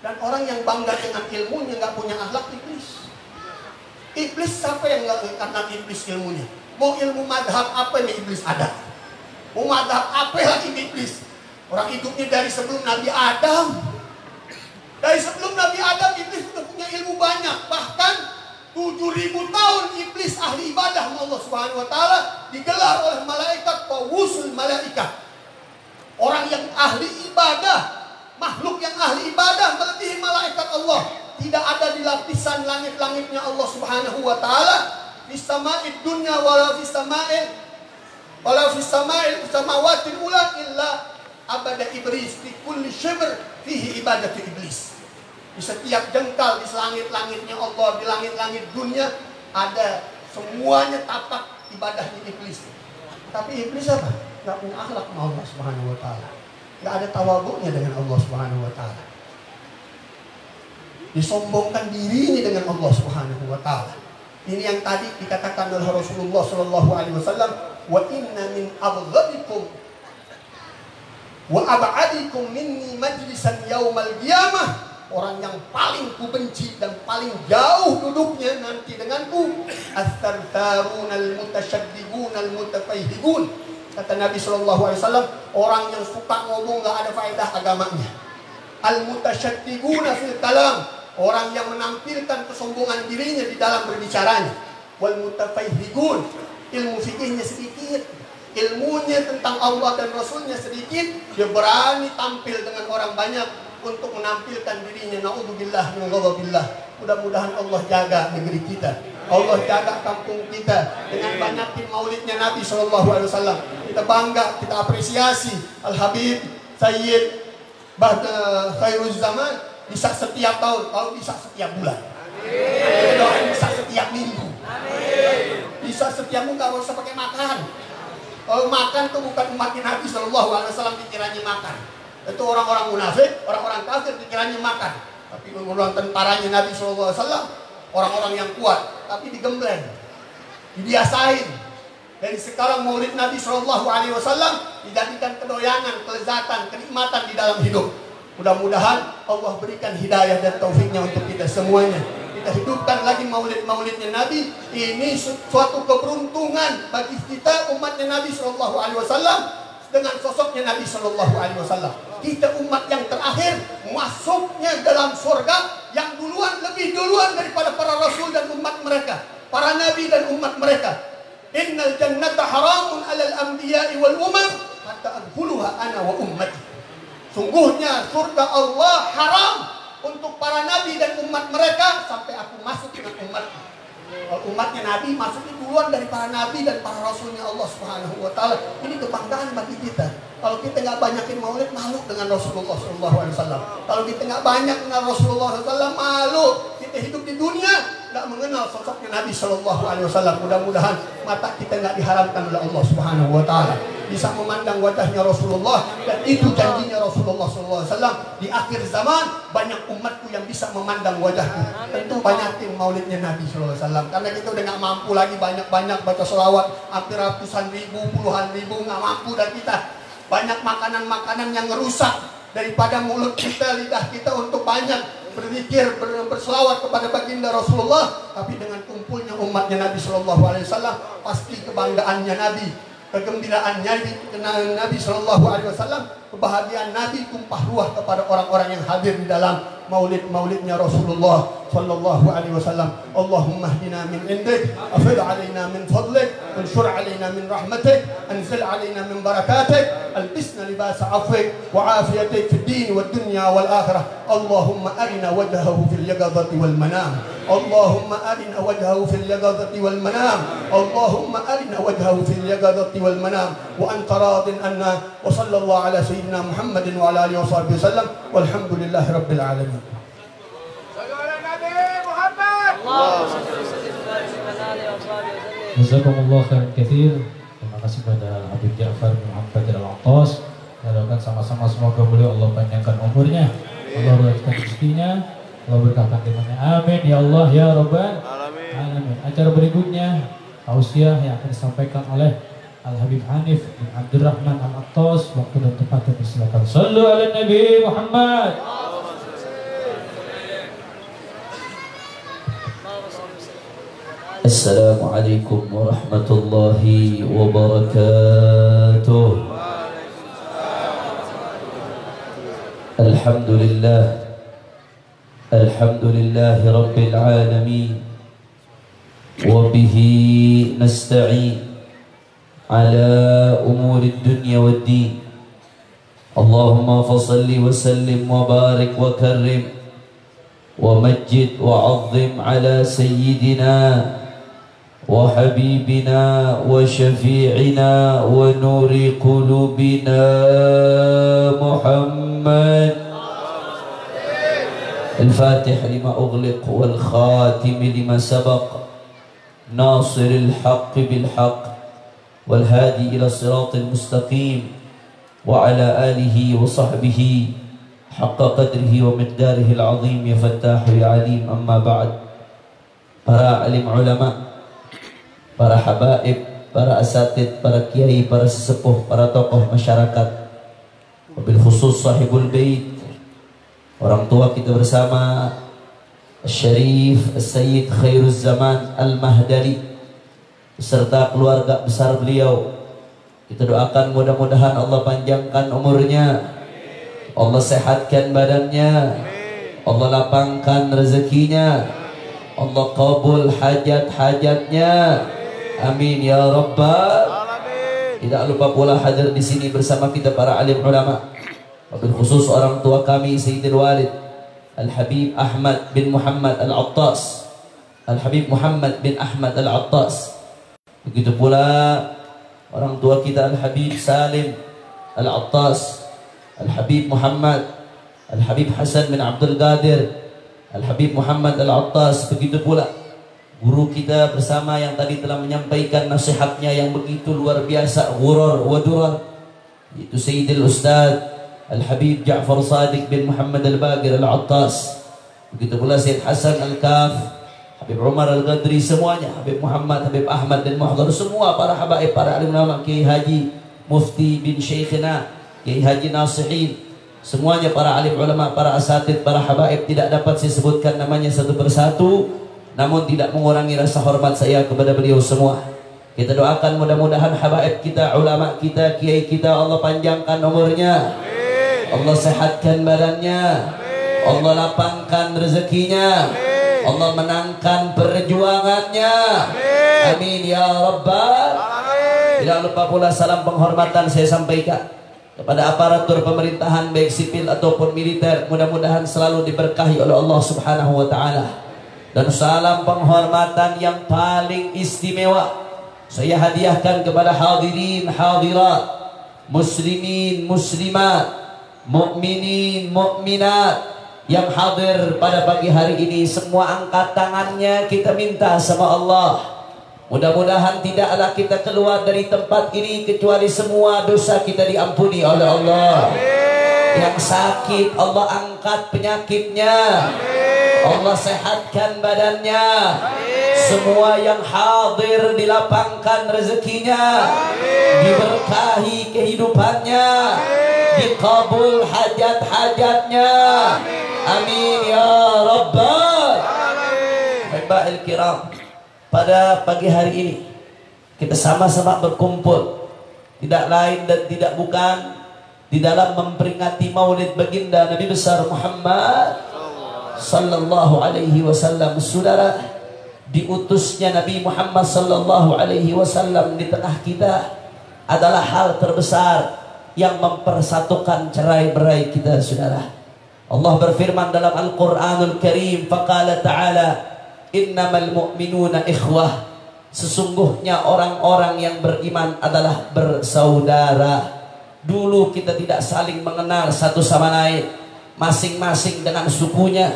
Dan orang yang bangga dengan ilmunya gak punya akhlak, iblis. Iblis siapa yang gak karena iblis ilmunya? Mau ilmu madhab apa yang iblis ada? Mau madhab apa lagi iblis? Orang hidupnya dari sebelum Nabi Adam. Dari sebelum Nabi Adam, iblis sudah punya ilmu banyak. Bahkan 7.000 tahun iblis ahli ibadah Allah Subhanahu Wa Taala digelar oleh malaikat Tawusul Malaikat. Orang yang ahli ibadah, makhluk yang ahli ibadah melebihi malaikat Allah. Tidak ada di lapisan langit-langitnya Allah Subhanahu Wa Taala. Fis sama'id dunya wala fis sama'il samawatil ula illa abada iblis fi kulli shibr fihi ibadatu iblis. Di setiap jengkal di langit-langitnya Allah, di langit-langit dunia ada semuanya tapak ibadahnya iblis. Tapi iblis apa? Gak punya akhlak sama Allah Subhanahu Wa Taala. Gak ada tawadhu'nya dengan Allah Subhanahu Wa Taala. Disombongkan dirinya dengan Allah Subhanahu Wa Taala. Ini yang tadi dikatakan oleh Rasulullah Sallallahu Alaihi Wasallam, wa inna min abghadikum wa ab'adikum minni majlisan yaumal qiyamah. Orang yang paling kubenci dan paling jauh duduknya nanti denganku, as-sartarun al-mutasyaddidun al-mutafahhigun. Kata Nabi Sallallahu Alaihi Wasallam, orang yang suka ngomong gak ada faedah agamanya. Al-mutasyaddidun fil kalam, orang yang menampilkan kesombongan dirinya di dalam berbicaranya. Wal mutafahhigun, ilmu fikihnya sedikit, ilmunya tentang Allah dan Rasulnya sedikit, dia berani tampil dengan orang banyak untuk menampilkan dirinya. Na'udzubillah min ghadabillah. Mudah-mudahan Allah jaga negeri kita, Allah jaga kampung kita dengan banyakin maulidnya Nabi Sallallahu Alaihi Wasallam. Kita bangga, kita apresiasi Al Habib Sayyid Khairuz Zaman bisa setiap tahun, kalau bisa setiap bulan. Amin. Bisa setiap minggu. Amin. Bisa setiap minggu, nggak usah pakai makan. Kalau makan tuh bukan umatnya Nabi Sallallahu Alaihi Wasallam pikirannya makan. Itu orang-orang munafik, orang-orang kafir pikirannya makan. Tapi menurut tentaranya Nabi SAW, orang-orang yang kuat, tapi digembleng, dibiasain. Dari sekarang maulid Nabi SAW dijadikan kedoyangan, kelezatan, kenikmatan di dalam hidup. Mudah-mudahan Allah berikan hidayah dan taufiknya untuk kita semuanya. Kita hidupkan lagi maulid-maulidnya Nabi. Ini suatu keberuntungan bagi kita umatnya Nabi SAW. dengan sosoknya Nabi Shallallahu Alaihi Wasallam. Kita umat yang terakhir masuknya dalam surga yang lebih duluan daripada para rasul dan umat mereka, para nabi dan umat mereka. Innal jannata haramun alal anbiya'i wal umam hatta adkhuluha ana wa ummati. Sungguhnya surga Allah haram untuk para nabi dan umat mereka sampai aku masuk dengan umatku. Kalau umatnya Nabi masuknya duluan dari para nabi dan para rasulnya Allah Subhanahu wa taala. Ini kebanggaan bagi kita. Kalau kita nggak banyakin maulid, malu dengan Rasulullah SAW. Kalau kita nggak banyak dengan Rasulullah SAW, malu. Kita hidup di dunia nggak mengenal sosoknya Nabi SAW. Mudah-mudahan mata kita nggak diharamkan oleh Allah Subhanahu wa taala, bisa memandang wajahnya Rasulullah, dan itu janjinya Rasulullah SAW. Di akhir zaman banyak umatku yang bisa memandang wajahku. Tentu banyakin maulidnya Nabi SAW, karena kita udah nggak mampu lagi banyak-banyak baca sholawat hampir ratusan ribu, puluhan ribu, nggak mampu. Dan kita banyak makanan-makanan yang merusak daripada mulut kita, lidah kita untuk banyak berzikir, berselawat kepada baginda Rasulullah. Tapi dengan kumpulnya umatnya Nabi Shallallahu Alaihi Wasallam, pasti kebanggaannya Nabi, kegembiraannya Nabi Shallallahu Alaihi Wasallam, kebahagiaan Nabi tumpah ruah kepada orang-orang yang hadir di dalam maulidnya Rasulullah Sallallahu Alaihi Wasallam. Allahumma hdina min indik, afid alaina min fadlik, anshur alaina min rahmatik, anzil alaina min barakatik, albisna libasa afwik wa afiyatik fid din wad dunya wal akhirah. Allahumma arina wajhahu fil yaqadati wal manam. Allahumma arina wajhahu fil yaqadati wal manam. Allahumma arina wajhahu fil yaqadati wal manam wa anta radin anna. Wa sallallahu ala sayyidina Muhammadin wa ala alihi wa sahbihi wasallam walhamdulillahi rabbil alamin. Jazakumullah khairan katsir. Terima kasih pada Habib Ja'far bin Muhammad Al-Attas. Doakan sama-sama semoga beliau Allah panjangkan umurnya, Allah luaskan rezekinya, Allah berkahkan imannya. Amin ya Allah ya Rabbal alamin. Acara berikutnya tausiah yang akan disampaikan oleh Al-Habib Hanif bin Abdurrahman Al-Attas. Waktu dan tempatnya dipersilakan. Shallu ala Nabi Muhammad. Assalamualaikum warahmatullahi wabarakatuh. Alhamdulillah, alhamdulillahi rabbil alamin, wa bihi nasta'in ala umuri dunya wad din. Allahumma fasalli wa sallim wa barik wa karrim wa majjid wa azzim ala sayyidina وحبيبنا وشفيعنا ونور قلوبنا محمد الفاتح لما أغلق والخاتم لما سبق ناصر الحق بالحق والهادي إلى الصراط المستقيم وعلى آله وصحبه حق قدره ومقداره العظيم يا فتاح يا عليم. أما بعد. Para alim ulama, para habaib, para asatid, para kiai, para sesepuh, para tokoh masyarakat, wabil khusus sahibul bait, orang tua kita bersama, Syarif Sayyid Khairuz Zaman Al-Mahdali beserta keluarga besar beliau. Kita doakan mudah-mudahan Allah panjangkan umurnya, Allah sehatkan badannya, Allah lapangkan rezekinya, Allah kabul hajat-hajatnya. Amin ya Rabbal alamin. Tidak lupa pula hadir di sini bersama kita para alim ulama, wabil khusus orang tua kami Sayyidul Walid Al-Habib Ahmad bin Muhammad Al-Attas, Al-Habib Muhammad bin Ahmad Al-Attas. Begitu pula orang tua kita Al-Habib Salim Al-Attas, Al-Habib Muhammad, Al-Habib Hasan bin Abdul Qadir, Al-Habib Muhammad Al-Attas. Begitu pula guru kita bersama yang tadi telah menyampaikan nasihatnya yang begitu luar biasa, ghurur wa durar, itu Sayyidil Ustaz Al-Habib Ja'far Sadiq bin Muhammad Al-Baqir Al-Attas. Begitu pula Sayyid Hasan Al-Kaf, Habib Umar Al-Qadri, semuanya, Habib Muhammad, Habib Ahmad dan Muhdar, semua para habaib, para alim ulama, Kiai Haji Mufti bin Syekhina, Kiai Haji Nasihin, semuanya para alim ulama, para asatid, para habaib. Tidak dapat saya sebutkan namanya satu persatu, namun tidak mengurangi rasa hormat saya kepada beliau semua. Kita doakan mudah-mudahan habaib kita, ulama kita, kiai kita, Allah panjangkan umurnya, Allah sehatkan badannya, Allah lapangkan rezekinya, Allah menangkan perjuangannya. Amin ya Rabbal. Tidak lupa pula salam penghormatan saya sampaikan kepada aparatur pemerintahan baik sipil ataupun militer, mudah-mudahan selalu diberkahi oleh Allah Subhanahu wa taala. Dan salam penghormatan yang paling istimewa saya hadiahkan kepada hadirin hadirat, muslimin muslimat, mukminin mukminat yang hadir pada pagi hari ini. Semua angkat tangannya, kita minta sama Allah, mudah-mudahan tidaklah kita keluar dari tempat ini kecuali semua dosa kita diampuni oleh Allah. Yang sakit Allah angkat penyakitnya, Allah sehatkan badannya. Semua yang hadir dilapangkan rezekinya, diberkahi kehidupannya, dikabul hajat-hajatnya. Amin ya Rabbal. Baik kiram, pada pagi hari ini kita sama-sama berkumpul tidak lain dan tidak bukan di dalam memperingati maulid baginda Nabi besar Muhammad sallallahu alaihi wasallam. Saudara, diutusnya Nabi Muhammad sallallahu alaihi wasallam di tengah kita adalah hal terbesar yang mempersatukan cerai-berai kita, saudara. Allah berfirman dalam Al-Qur'anul Karim, faqala ta'ala innamal mu'minuna ikhwah. Sesungguhnya orang-orang yang beriman adalah bersaudara. Dulu kita tidak saling mengenal satu sama lain, masing-masing dengan sukunya,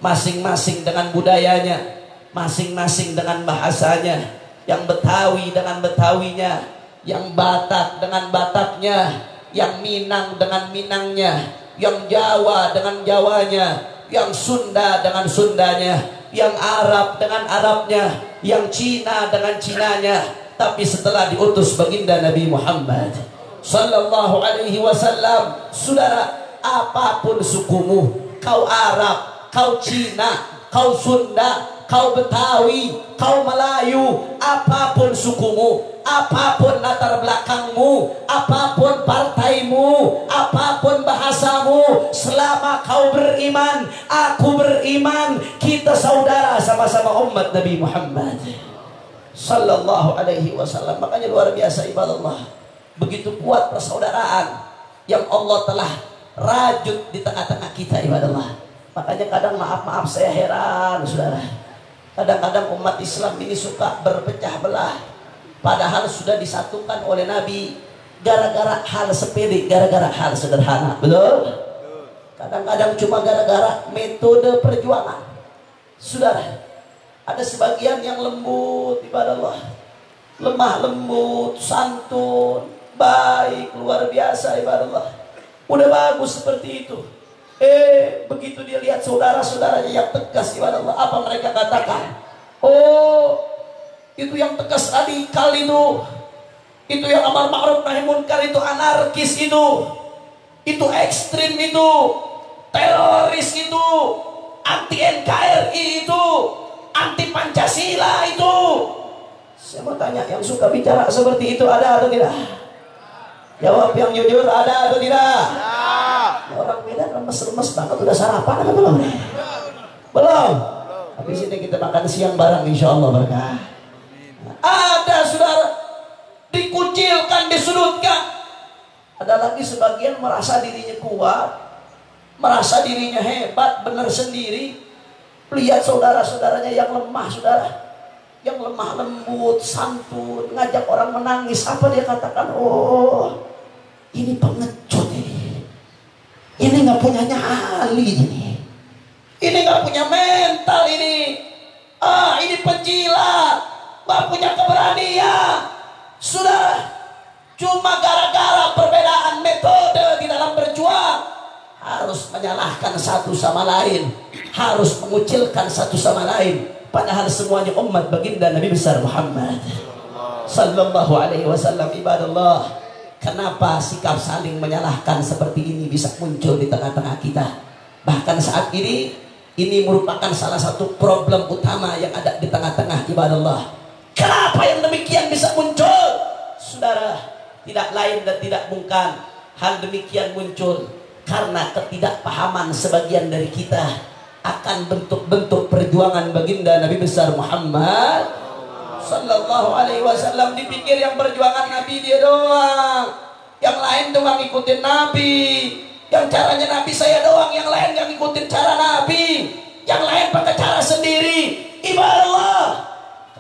masing-masing dengan budayanya, masing-masing dengan bahasanya. Yang Betawi dengan Betawinya, yang Batak dengan Bataknya, yang Minang dengan Minangnya, yang Jawa dengan Jawanya, yang Sunda dengan Sundanya, yang Arab dengan Arabnya, yang Cina dengan Cinanya. Tapi setelah diutus baginda Nabi Muhammad sallallahu alaihi wasallam, saudara, apapun sukumu, kau Arab, kau Cina, kau Sunda, kau Betawi, kau Melayu, apapun sukumu, apapun latar belakangmu, apapun partaimu, apapun bahasamu, selama kau beriman, aku beriman, kita saudara sama-sama umat Nabi Muhammad sallallahu alaihi wasallam. Makanya luar biasa ibadallah, begitu kuat persaudaraan yang Allah telah rajut di tengah-tengah kita ibadallah. Makanya kadang maaf saya heran, saudara, kadang-kadang umat Islam ini suka berpecah belah, padahal sudah disatukan oleh Nabi gara-gara hal sepele, gara-gara hal sederhana. Betul? Kadang-kadang cuma gara-gara metode perjuangan. Saudara, ada sebagian yang lembut ibadallah, lemah lembut, santun, baik, luar biasa ibadallah, udah bagus seperti itu. Begitu dia lihat saudara-saudaranya yang tegas ibadallah, apa mereka katakan? Oh, itu yang tegas radikal itu yang amar ma'ruf nahi munkar, itu anarkis, itu ekstrim, itu teroris, itu anti NKRI, itu anti Pancasila, itu. Saya mau tanya, yang suka bicara seperti itu ada atau tidak? Jawab yang jujur, ada atau tidak? Orang Medan lemes-lemes banget, udah sarapan atau belum? Belum. Habis ini kita makan siang bareng insya Allah berkah. Ada saudara dikucilkan, disudutkan. Ada lagi sebagian merasa dirinya kuat, merasa dirinya hebat, benar sendiri. Lihat saudara-saudaranya yang lemah, saudara, yang lemah lembut, santun, ngajak orang menangis. Apa dia katakan? Oh, ini pengecut ini nggak punya nyali, ini nggak punya mental, ini penjilat, nggak punya keberanian. Sudah, cuma gara-gara perbedaan metode di dalam berjuang, harus menyalahkan satu sama lain, harus mengucilkan satu sama lain. Padahal semuanya umat baginda Nabi besar Muhammad sallallahu alaihi wasallam. Ibadallah, kenapa sikap saling menyalahkan seperti ini bisa muncul di tengah-tengah kita? Bahkan saat ini merupakan salah satu problem utama yang ada di tengah-tengah ibadallah. Kenapa yang demikian bisa muncul? Saudara, tidak lain dan tidak bukan hal demikian muncul karena ketidakpahaman sebagian dari kita akan bentuk-bentuk perjuangan baginda Nabi besar Muhammad sallallahu alaihi wasallam. Dipikir yang perjuangan Nabi dia doang, yang lain doang ngikutin Nabi. Yang caranya Nabi saya doang, yang lain yang ngikutin cara Nabi, yang lain pakai cara sendiri. Ibadah,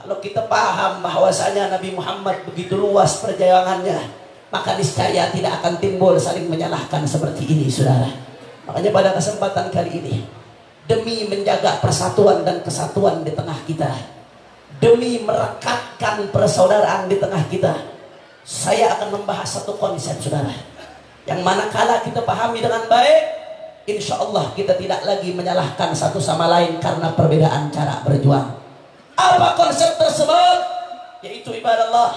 kalau kita paham bahwasanya Nabi Muhammad begitu luas perjuangannya, maka niscaya tidak akan timbul saling menyalahkan seperti ini, saudara. Makanya pada kesempatan kali ini, demi menjaga persatuan dan kesatuan di tengah kita, demi merekatkan persaudaraan di tengah kita, saya akan membahas satu konsep, saudara, yang manakala kita pahami dengan baik, insya Allah kita tidak lagi menyalahkan satu sama lain karena perbedaan cara berjuang. Apa konsep tersebut? Yaitu ibadah Allah,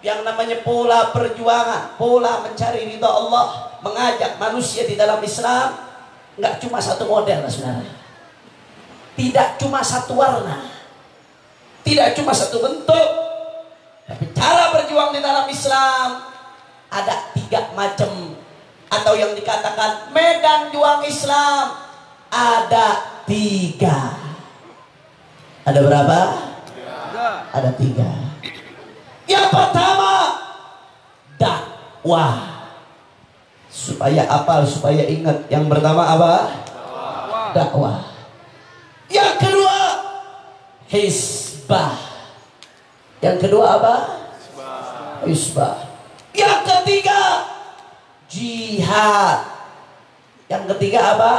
yang namanya pola perjuangan, pola mencari ridha Allah, mengajak manusia di dalam Islam. Nggak cuma satu model, saudara, tidak cuma satu warna, tidak cuma satu bentuk, tapi cara berjuang di dalam Islam ada 3 macam, atau yang dikatakan medan juang Islam ada 3. Ada berapa? 3. Ada 3. Yang pertama, dakwah. Supaya apal, supaya ingat. Yang pertama apa? Dakwah. Yang kedua, hisbah. Yang kedua apa? Hisbah. Yang ketiga, jihad. Yang ketiga apa?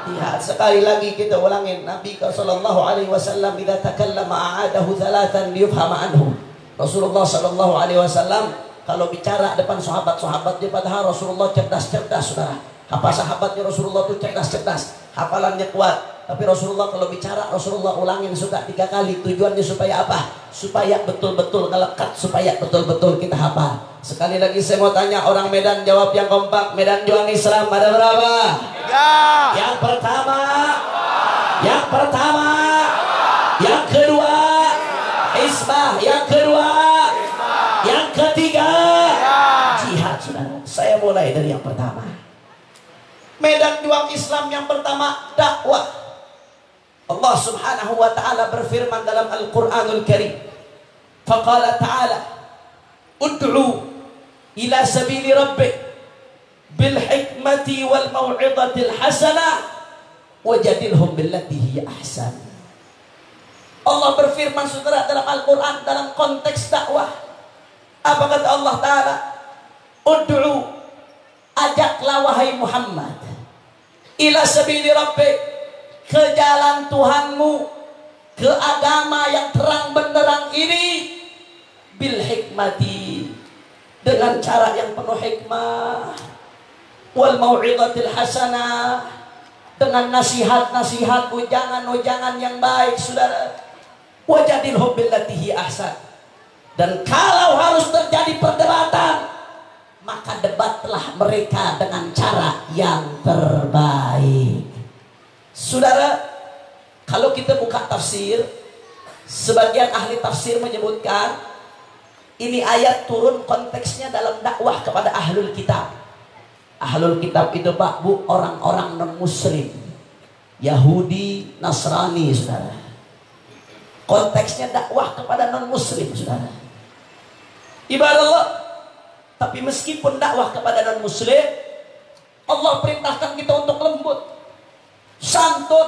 Jihad. Sekali lagi kita ulangin. Nabi sallallahu alaihi wasallam idza takallama a'adahu thalathan liyufhama anhu. Rasulullah sallallahu alaihi wasallam kalau bicara depan sahabat-sahabat dia, padahal Rasulullah cerdas-cerdas, saudara. Apa sahabatnya Rasulullah itu cerdas-cerdas, hafalannya kuat. Tapi Rasulullah kalau bicara, Rasulullah ulangin suka 3 kali. Tujuannya supaya apa? Supaya betul-betul ngelekat, supaya betul-betul kita hafal. Sekali lagi saya mau tanya, orang Medan jawab yang kompak. Medan juang Islam ada berapa? 3. Yang pertama, yang pertama, yang kedua, hisbah. Yang kedua, yang ketiga, jihad, saudara. Saya mulai dari yang pertama. Medan juang Islam yang pertama, dakwah. Allah subhanahu wa ta'ala berfirman dalam Al-Quranul Karim. Faqala ta'ala, ud'u ila sabili rabbik bil hikmati wal maw'idatil hasanah wajadilhum billati hiya ahsan. Allah berfirman, saudara, dalam Al-Quran dalam konteks dakwah. Apa kata Allah Ta'ala? Ud'u, ajaklah wahai Muhammad, ila sabili rabbik, ke jalan Tuhanmu, ke agama yang terang benderang ini, bil hikmati, dengan cara yang penuh hikmah, wal mau'izatil hasanah, dengan nasihat-nasihat, ujangan-ujangan yang baik, saudara. Wajadilhum billati hi ahsan. Dan kalau harus terjadi perdebatan, maka debatlah mereka dengan cara yang terbaik. Saudara, kalau kita buka tafsir, sebagian ahli tafsir menyebutkan ini ayat turun konteksnya dalam dakwah kepada ahlul kitab. Ahlul kitab itu, Pak Bu, orang-orang non-muslim, Yahudi, Nasrani, saudara. Konteksnya dakwah kepada non-muslim, saudara. Ibadah Allah. Tapi meskipun dakwah kepada non-muslim, Allah perintahkan kita untuk lembut, santun,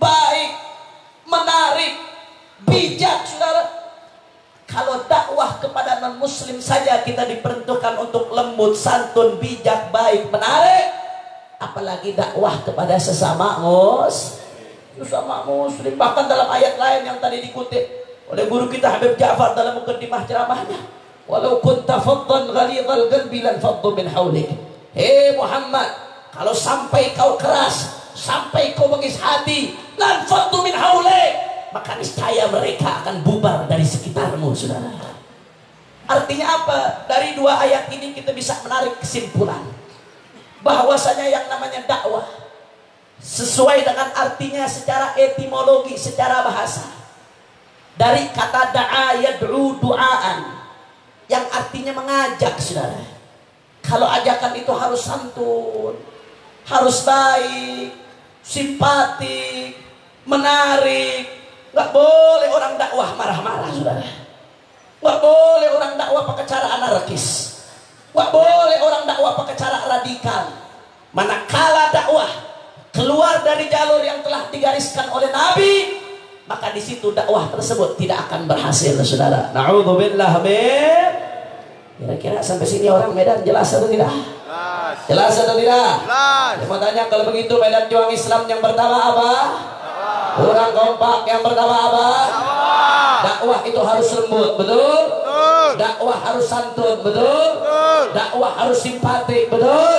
baik, menarik, bijak, saudara. Kalau dakwah kepada non-muslim saja kita diperuntukkan untuk lembut, santun, bijak, baik, menarik, apalagi dakwah kepada sesama muslim. Bahkan dalam ayat lain yang tadi dikutip oleh guru kita Habib Ja'far dalam mukaddimah ceramahnya, walau kunta faddan ghalidhal qalbi lan faddu min hawlik. Hei Muhammad, kalau sampai kau keras, sampai kau bengis hati, lan faddu min hawlik, maka niscaya mereka akan bubar dari sekitarmu, saudara. Artinya apa? Dari 2 ayat ini kita bisa menarik kesimpulan bahwasanya yang namanya dakwah sesuai dengan artinya secara etimologi, secara bahasa, Dari kata da'a yad'u du'aan, yang artinya mengajak, saudara. Kalau ajakan itu harus santun, harus baik, simpatik, menarik. Nggak boleh orang dakwah marah-marah, saudara. Nggak boleh orang dakwah pakai cara anarkis. Nggak boleh orang dakwah pakai cara radikal. Manakala dakwah keluar dari jalur yang telah digariskan oleh Nabi, maka di situ dakwah tersebut tidak akan berhasil, saudara. Na'udzubillah min. Kira-kira sampai sini orang Medan jelas atau tidak? Jelas atau tidak? Saya mau tanya, kalau begitu Medan Juang Islam yang pertama apa? Orang kompak yang pertama apa? Dakwah itu harus lembut, betul? Dakwah harus santun, betul? Dakwah harus simpatik, betul?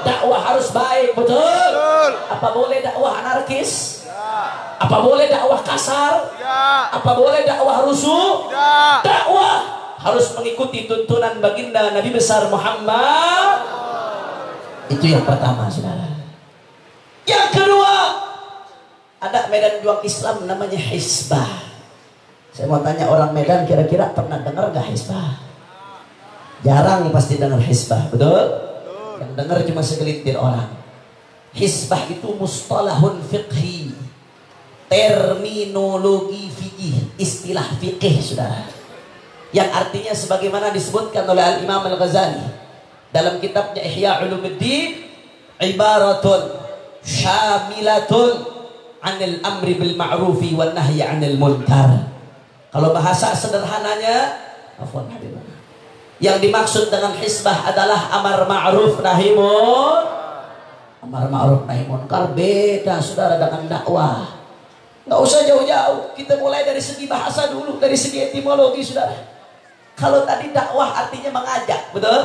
Dakwah harus baik, betul? Apa boleh dakwah anarkis? Apa boleh dakwah kasar? Apa boleh dakwah rusuh? Dakwah harus mengikuti tuntunan baginda Nabi besar Muhammad. Itu yang pertama, saudara. Yang kedua, ada Medan Juang Islam namanya Hizbah. Saya mau tanya, orang Medan kira-kira pernah dengar gak Hizbah? Jarang pasti dengar Hizbah, betul? Yang dengar cuma segelintir orang. Hizbah itu mustalahun fiqhi, terminologi fikih, istilah fikih, saudara. Yang artinya sebagaimana disebutkan oleh Al-Imam Al-Ghazali dalam kitabnya Ihya Ulumuddin, ibaratun syamilatun anil amri bil ma'rufi wan nahyi anil munkar. Kalau bahasa sederhananya, afwan Habibah, yang dimaksud dengan hizbah adalah amar ma'ruf nahi munkar. Beda, saudara, dengan dakwah. Nggak usah jauh-jauh, kita mulai dari segi bahasa dulu, dari segi etimologi, saudara. Kalau tadi dakwah artinya mengajak, betul?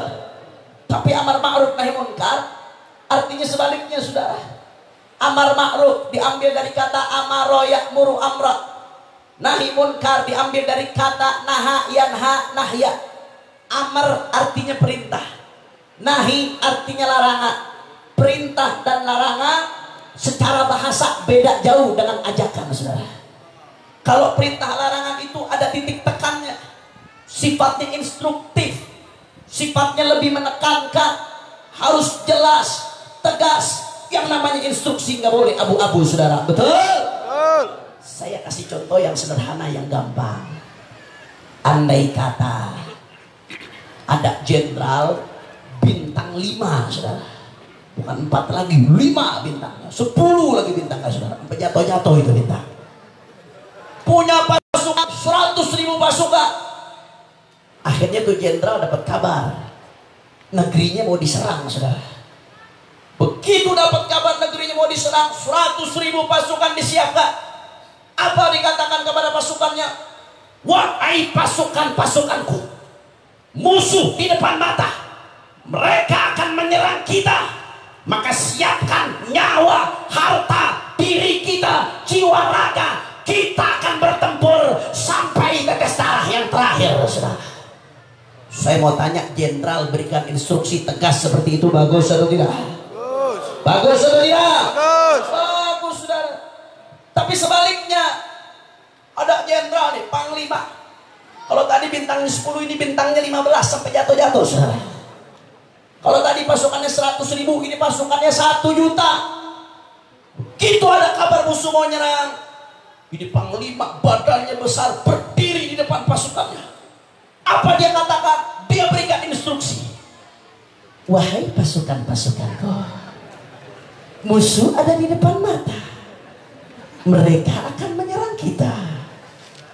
Tapi amar ma'ruf nahi munkar artinya sebaliknya, saudara. Amar ma'ruf diambil dari kata amaro ya'muru amra. Nahi munkar diambil dari kata naha yanha nahya. Amar artinya perintah, nahi artinya larangan. Perintah dan larangan secara bahasa beda jauh dengan ajakan, saudara. Kalau perintah larangan itu ada titik tekannya, sifatnya instruktif, sifatnya lebih menekankan, harus jelas, tegas. Yang namanya instruksi nggak boleh abu-abu, saudara. Betul? Saya kasih contoh yang sederhana, yang gampang. Andai kata ada jenderal bintang 5, saudara. Bukan 4 lagi, 5 bintangnya, 10 lagi bintangnya, saudara. Sampai jatuh-jatuh itu bintang. Punya pasukan 100.000 pasukan. Akhirnya tuh jenderal dapat kabar negerinya mau diserang, saudara. Begitu dapat kabar negerinya mau diserang, 100.000 pasukan disiapkan. Apa dikatakan kepada pasukannya? Wahai pasukan-pasukanku, musuh di depan mata, mereka akan menyerang kita, maka siapkan nyawa, harta, diri kita, jiwa raga. Kita akan bertempur sampai tetes darah yang terakhir, saudara. Saya mau tanya, jenderal berikan instruksi tegas seperti itu, bagus atau tidak? Bagus atau tidak? Bagus, saudara. Tapi sebaliknya, ada jenderal nih, panglima. Kalau tadi bintangnya 10, ini bintangnya 15 sampai jatuh-jatuh, saudara. Kalau tadi pasukannya 100.000, ini pasukannya 1 juta. Gitu ada kabar musuh mau nyerang. Ini panglima, badannya besar, berdiri di depan pasukannya. Apa dia katakan? Dia berikan instruksi. Wahai pasukan-pasukanku, musuh ada di depan mata, mereka akan menyerang kita.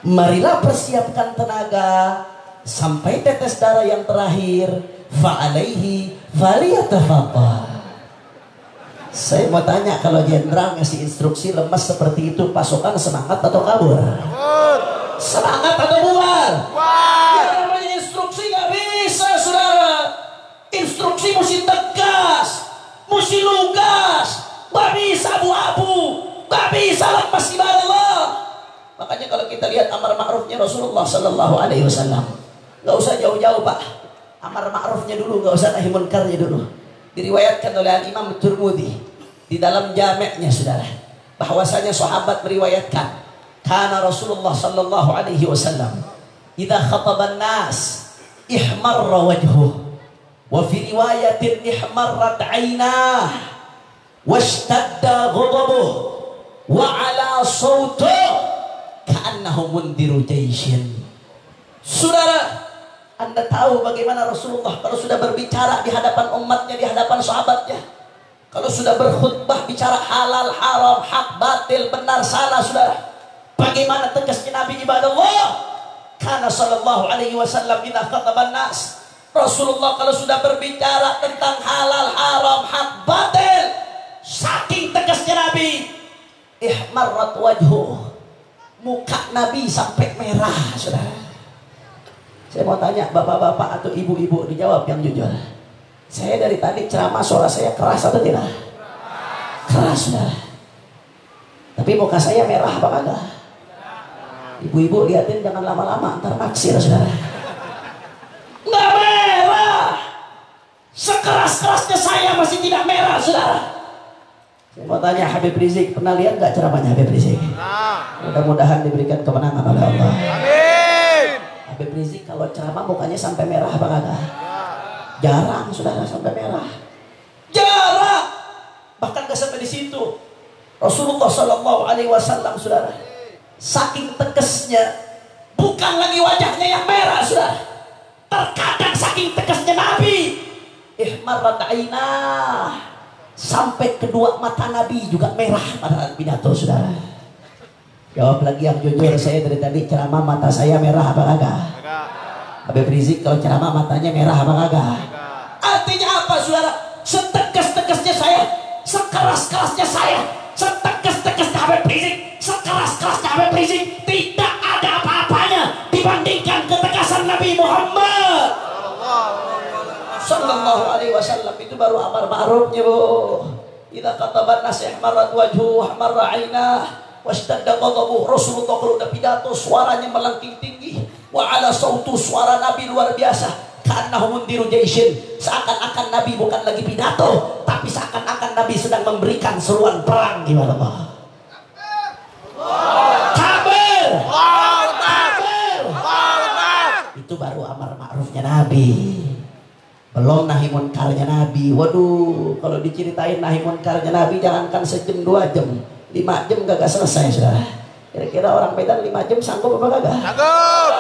Marilah persiapkan tenaga sampai tetes darah yang terakhir. Fa'alaihi faliyatafaddal. Saya mau tanya, kalau jenderal ngasih instruksi lemas seperti itu, pasukan semangat atau kabur? Semangat atau bubar? Yang namanya instruksi nggak bisa, saudara. Instruksi mesti tegas, mesti lugas, nggak bisa abu-abu, nggak bisa lepas ibadah Allah. Makanya kalau kita lihat amar ma'rufnya Rasulullah Sallallahu Alaihi Wasallam, nggak usah jauh-jauh, Pak. Amar ma'rufnya dulu, nggak usah nahi munkarnya dulu. Diriwayatkan oleh Imam Tirmidzi di dalam jamaknya, saudara, bahwasanya sahabat meriwayatkan Kana Rasulullah sallallahu alaihi wasallam idza khataba an-nas ihmarra wajhuhu wa fi riwayatin ihmarrat 'ainah washtadda ghadabuhu wa 'ala sawtihi ka'annahu mundiru jaishin. Saudara, Anda tahu bagaimana Rasulullah kalau sudah berbicara di hadapan umatnya, di hadapan sahabatnya, kalau sudah berkhutbah bicara halal, haram, hak, batil, benar, salah, saudara, bagaimana tegasnya Nabi ibadallah. Karena sallallahu alaihi wasallam idza khataban nas, Rasulullah kalau sudah berbicara tentang halal, haram, hak, batil, saking tegasnya Nabi, ihmarrat wajhu, muka Nabi sampai merah, saudara. Saya mau tanya bapak-bapak atau ibu-ibu, dijawab yang jujur. Saya dari tadi ceramah suara saya keras atau tidak? Keras, saudara. Tapi muka saya merah apa kagak? Ibu-ibu liatin jangan lama-lama, ntar naksir, saudara. Nggak merah. Sekeras-kerasnya saya masih tidak merah, saudara. Saya mau tanya Habib Rizik, pernah lihat nggak ceramahnya Habib Rizik? Mudah-mudahan diberikan kemenangan oleh Allah. Amin. Habib Rizik kalau ceramah mukanya sampai merah apa kagak? Jarang, saudara, sampai merah. Jarang. Bahkan gak sampai di situ. Rasulullah Shallallahu Alaihi Wasallam, saudara, saking tegasnya, bukan lagi wajahnya yang merah, saudara. Terkadang saking tegasnya Nabi, ihmarrat 'ainah, sampai kedua mata Nabi juga merah pada pidato, saudara. Jawab lagi yang jujur, saya dari tadi ceramah mata saya merah apa kagak? Habib Rizik kalau ceramah matanya merah apa kagak? Artinya apa, saudara? Setegas-tegasnya saya, sekeras-kerasnya saya, setegas-tegasnya Habib Rizik, sekeras-kerasnya Habib Rizik, tidak ada apa-apanya dibandingkan ketegasan Nabi Muhammad Sallallahu Alaihi Wasallam. Itu baru amar ma'rufnya, bu. Idza khataban nas ihmarrat wajhu ihmarra 'ainah washtadda ghadabuhu. Rasulullah kalau udah pidato suaranya melengking tinggi, wa 'ala sautu, suara Nabi luar biasa, ka'annahu mundiru jaishin, seakan-akan Nabi bukan lagi pidato, tapi seakan-akan Nabi sedang memberikan seruan perang. Gimana, Pak? Kabir. Itu baru amar ma'rufnya Nabi, belum nahi munkarnya Nabi. Waduh, kalau diceritain nahi munkarnya Nabi, jangankan sejam 2 jam, 5 jam gak selesai, saudara. Kira-kira orang Medan 5 jam sanggup apa kagak? Sanggup.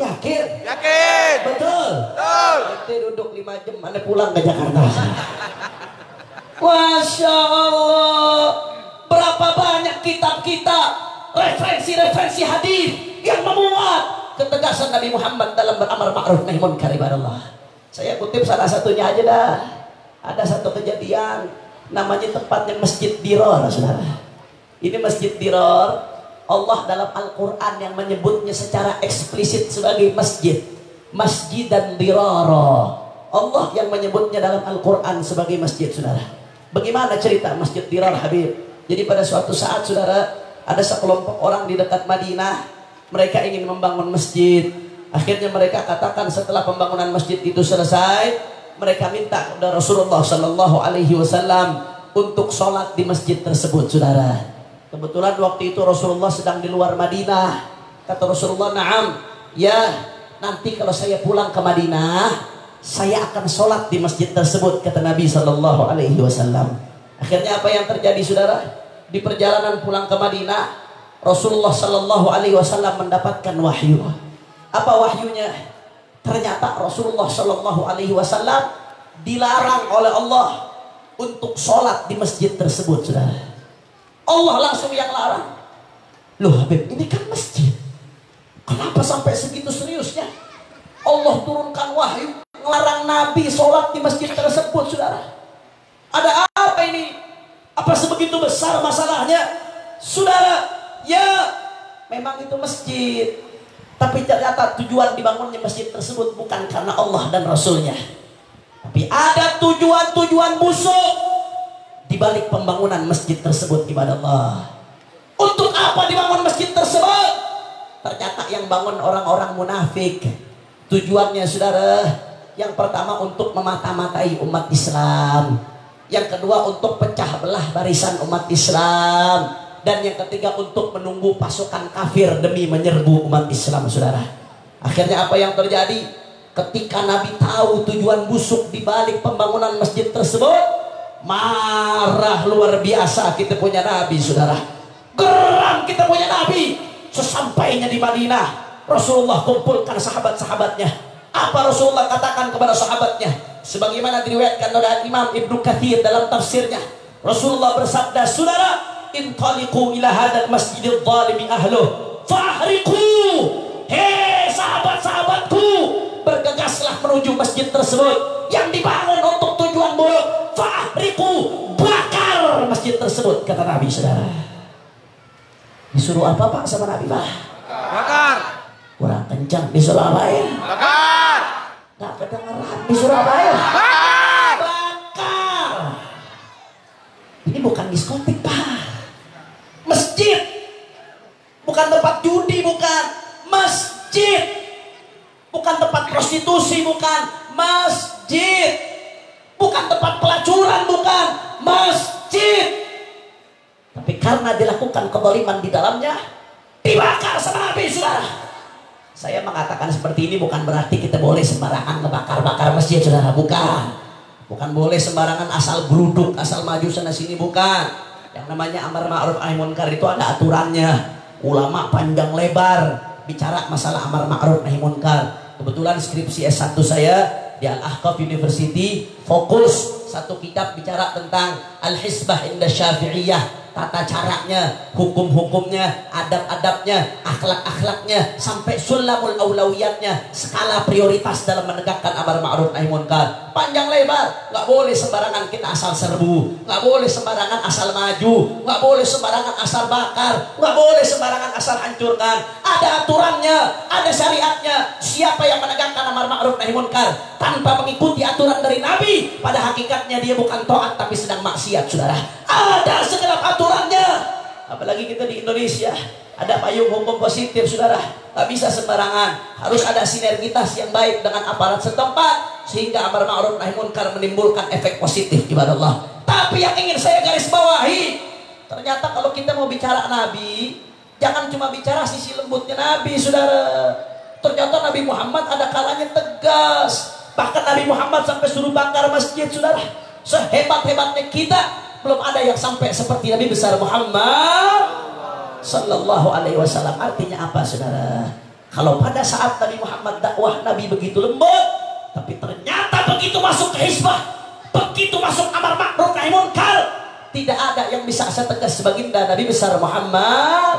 Yakin? Yakin. Betul. Betul. Nanti duduk 5 jam, mana pulang ke Jakarta. Masya Allah. Berapa banyak kitab-kitab, referensi-referensi hadis yang memuat ketegasan Nabi Muhammad dalam beramar ma'ruf nahi munkar, ibadallah. Saya kutip salah satunya aja dah. Ada satu kejadian, namanya tepatnya Masjid Diror, saudara. Ini Masjid Diror, Allah dalam Al-Quran yang menyebutnya secara eksplisit sebagai masjid, Masjid dan Dirara. Allah yang menyebutnya dalam Al-Quran sebagai masjid, saudara. Bagaimana cerita Masjid Dirar, Habib? Jadi pada suatu saat, saudara, ada sekelompok orang di dekat Madinah. Mereka ingin membangun masjid. Akhirnya mereka katakan setelah pembangunan masjid itu selesai, mereka minta kepada Rasulullah Sallallahu Alaihi Wasallam untuk sholat di masjid tersebut, saudara. Kebetulan waktu itu Rasulullah sedang di luar Madinah. Kata Rasulullah, "Na'am, ya, nanti kalau saya pulang ke Madinah, saya akan sholat di masjid tersebut," kata Nabi Sallallahu Alaihi Wasallam. Akhirnya apa yang terjadi, saudara? Di perjalanan pulang ke Madinah, Rasulullah Sallallahu Alaihi Wasallam mendapatkan wahyu. Apa wahyunya? Ternyata Rasulullah Sallallahu Alaihi Wasallam dilarang oleh Allah untuk sholat di masjid tersebut, saudara. Allah langsung yang larang. Loh Habib, ini kan masjid, kenapa sampai segitu seriusnya Allah turunkan wahyu ngelarang Nabi sholat di masjid tersebut, saudara? Ada apa ini? Apa sebegitu besar masalahnya, saudara? Ya, memang itu masjid, tapi ternyata tujuan dibangunnya masjid tersebut bukan karena Allah dan Rasulnya, tapi ada tujuan-tujuan busuk di balik pembangunan masjid tersebut, ibadah Allah. Untuk apa dibangun masjid tersebut? Ternyata yang bangun orang-orang munafik. Tujuannya, saudara, yang pertama untuk memata-matai umat Islam, yang kedua untuk pecah belah barisan umat Islam, dan yang ketiga untuk menunggu pasukan kafir demi menyerbu umat Islam, saudara. Akhirnya apa yang terjadi? Ketika Nabi tahu tujuan busuk di balik pembangunan masjid tersebut, marah luar biasa kita punya Nabi, saudara. Geram kita punya Nabi. Sesampainya di Madinah, Rasulullah kumpulkan sahabat-sahabatnya. Apa Rasulullah katakan kepada sahabatnya? Sebagaimana diriwayatkan oleh Imam Ibnu Katsir dalam tafsirnya, Rasulullah bersabda, saudara, intaliqu ila hadzal masjidil zalimi ahluh fahriqu. Hei sahabat-sahabatku, bergegaslah menuju masjid tersebut yang dibangun untuk tujuan buruk. Fahriqu, bakar masjid tersebut, kata Nabi, saudara. Disuruh apa Pak sama Nabi, Pak? Bakar. Kurang kencang. Disuruh apa ya? Bakar. Gak kedengeran. Disuruh apa ya? Bakar. Bakar. Ini bukan diskotik, Pak. Masjid. Bukan tempat judi, bukan. Masjid. Bukan tempat prostitusi, bukan. Masjid. Bukan tempat pelacuran, bukan. Masjid. Tapi karena dilakukan kezaliman di dalamnya, dibakar sama Nabi, saudara. Saya mengatakan seperti ini bukan berarti kita boleh sembarangan ngebakar-bakar masjid, saudara. Bukan boleh sembarangan asal geruduk, asal maju sana sini, bukan. Yang namanya amar ma'ruf nahi munkar itu ada aturannya. Ulama panjang lebar bicara masalah amar ma'ruf nahi munkar. Kebetulan skripsi S1 saya di Al-Ahqaf University fokus satu kitab bicara tentang Al-Hisbah Inda Syafi'iyah, tata caranya, hukum-hukumnya, adab-adabnya, akhlak-akhlaknya, sampai sulamul aulawiyatnya, skala prioritas dalam menegakkan amar ma'ruf nahi munkar. Panjang lebar. Nggak boleh sembarangan kita asal serbu, nggak boleh sembarangan asal maju, nggak boleh sembarangan asal bakar, nggak boleh sembarangan asal hancurkan. Ada aturannya, ada syariatnya. Siapa yang menegakkan amar ma'ruf nahi munkar tanpa mengikuti aturan dari Nabi, pada hakikatnya dia bukan taat tapi sedang maksiat, saudara. Ada segenap aturannya. Apalagi kita di Indonesia ada payung hukum positif, saudara. Gak bisa sembarangan, harus ada sinergitas yang baik dengan aparat setempat sehingga amar ma'ruf nahi munkar menimbulkan efek positif, ibadah Allah. Tapi yang ingin saya garis bawahi, ternyata kalau kita mau bicara Nabi, jangan cuma bicara sisi lembutnya Nabi, saudara. Ternyata Nabi Muhammad ada kalanya tegas. Bahkan Nabi Muhammad sampai suruh bakar masjid, saudara. Sehebat-hebatnya kita, belum ada yang sampai seperti Nabi besar Muhammad Sallallahu Alaihi Wasallam. Artinya apa, saudara? Kalau pada saat Nabi Muhammad dakwah, Nabi begitu lembut, tapi ternyata begitu masuk ke hisbah, begitu masuk amar ma'ruf nahi munkar, tidak ada yang bisa setegas baginda Nabi besar Muhammad.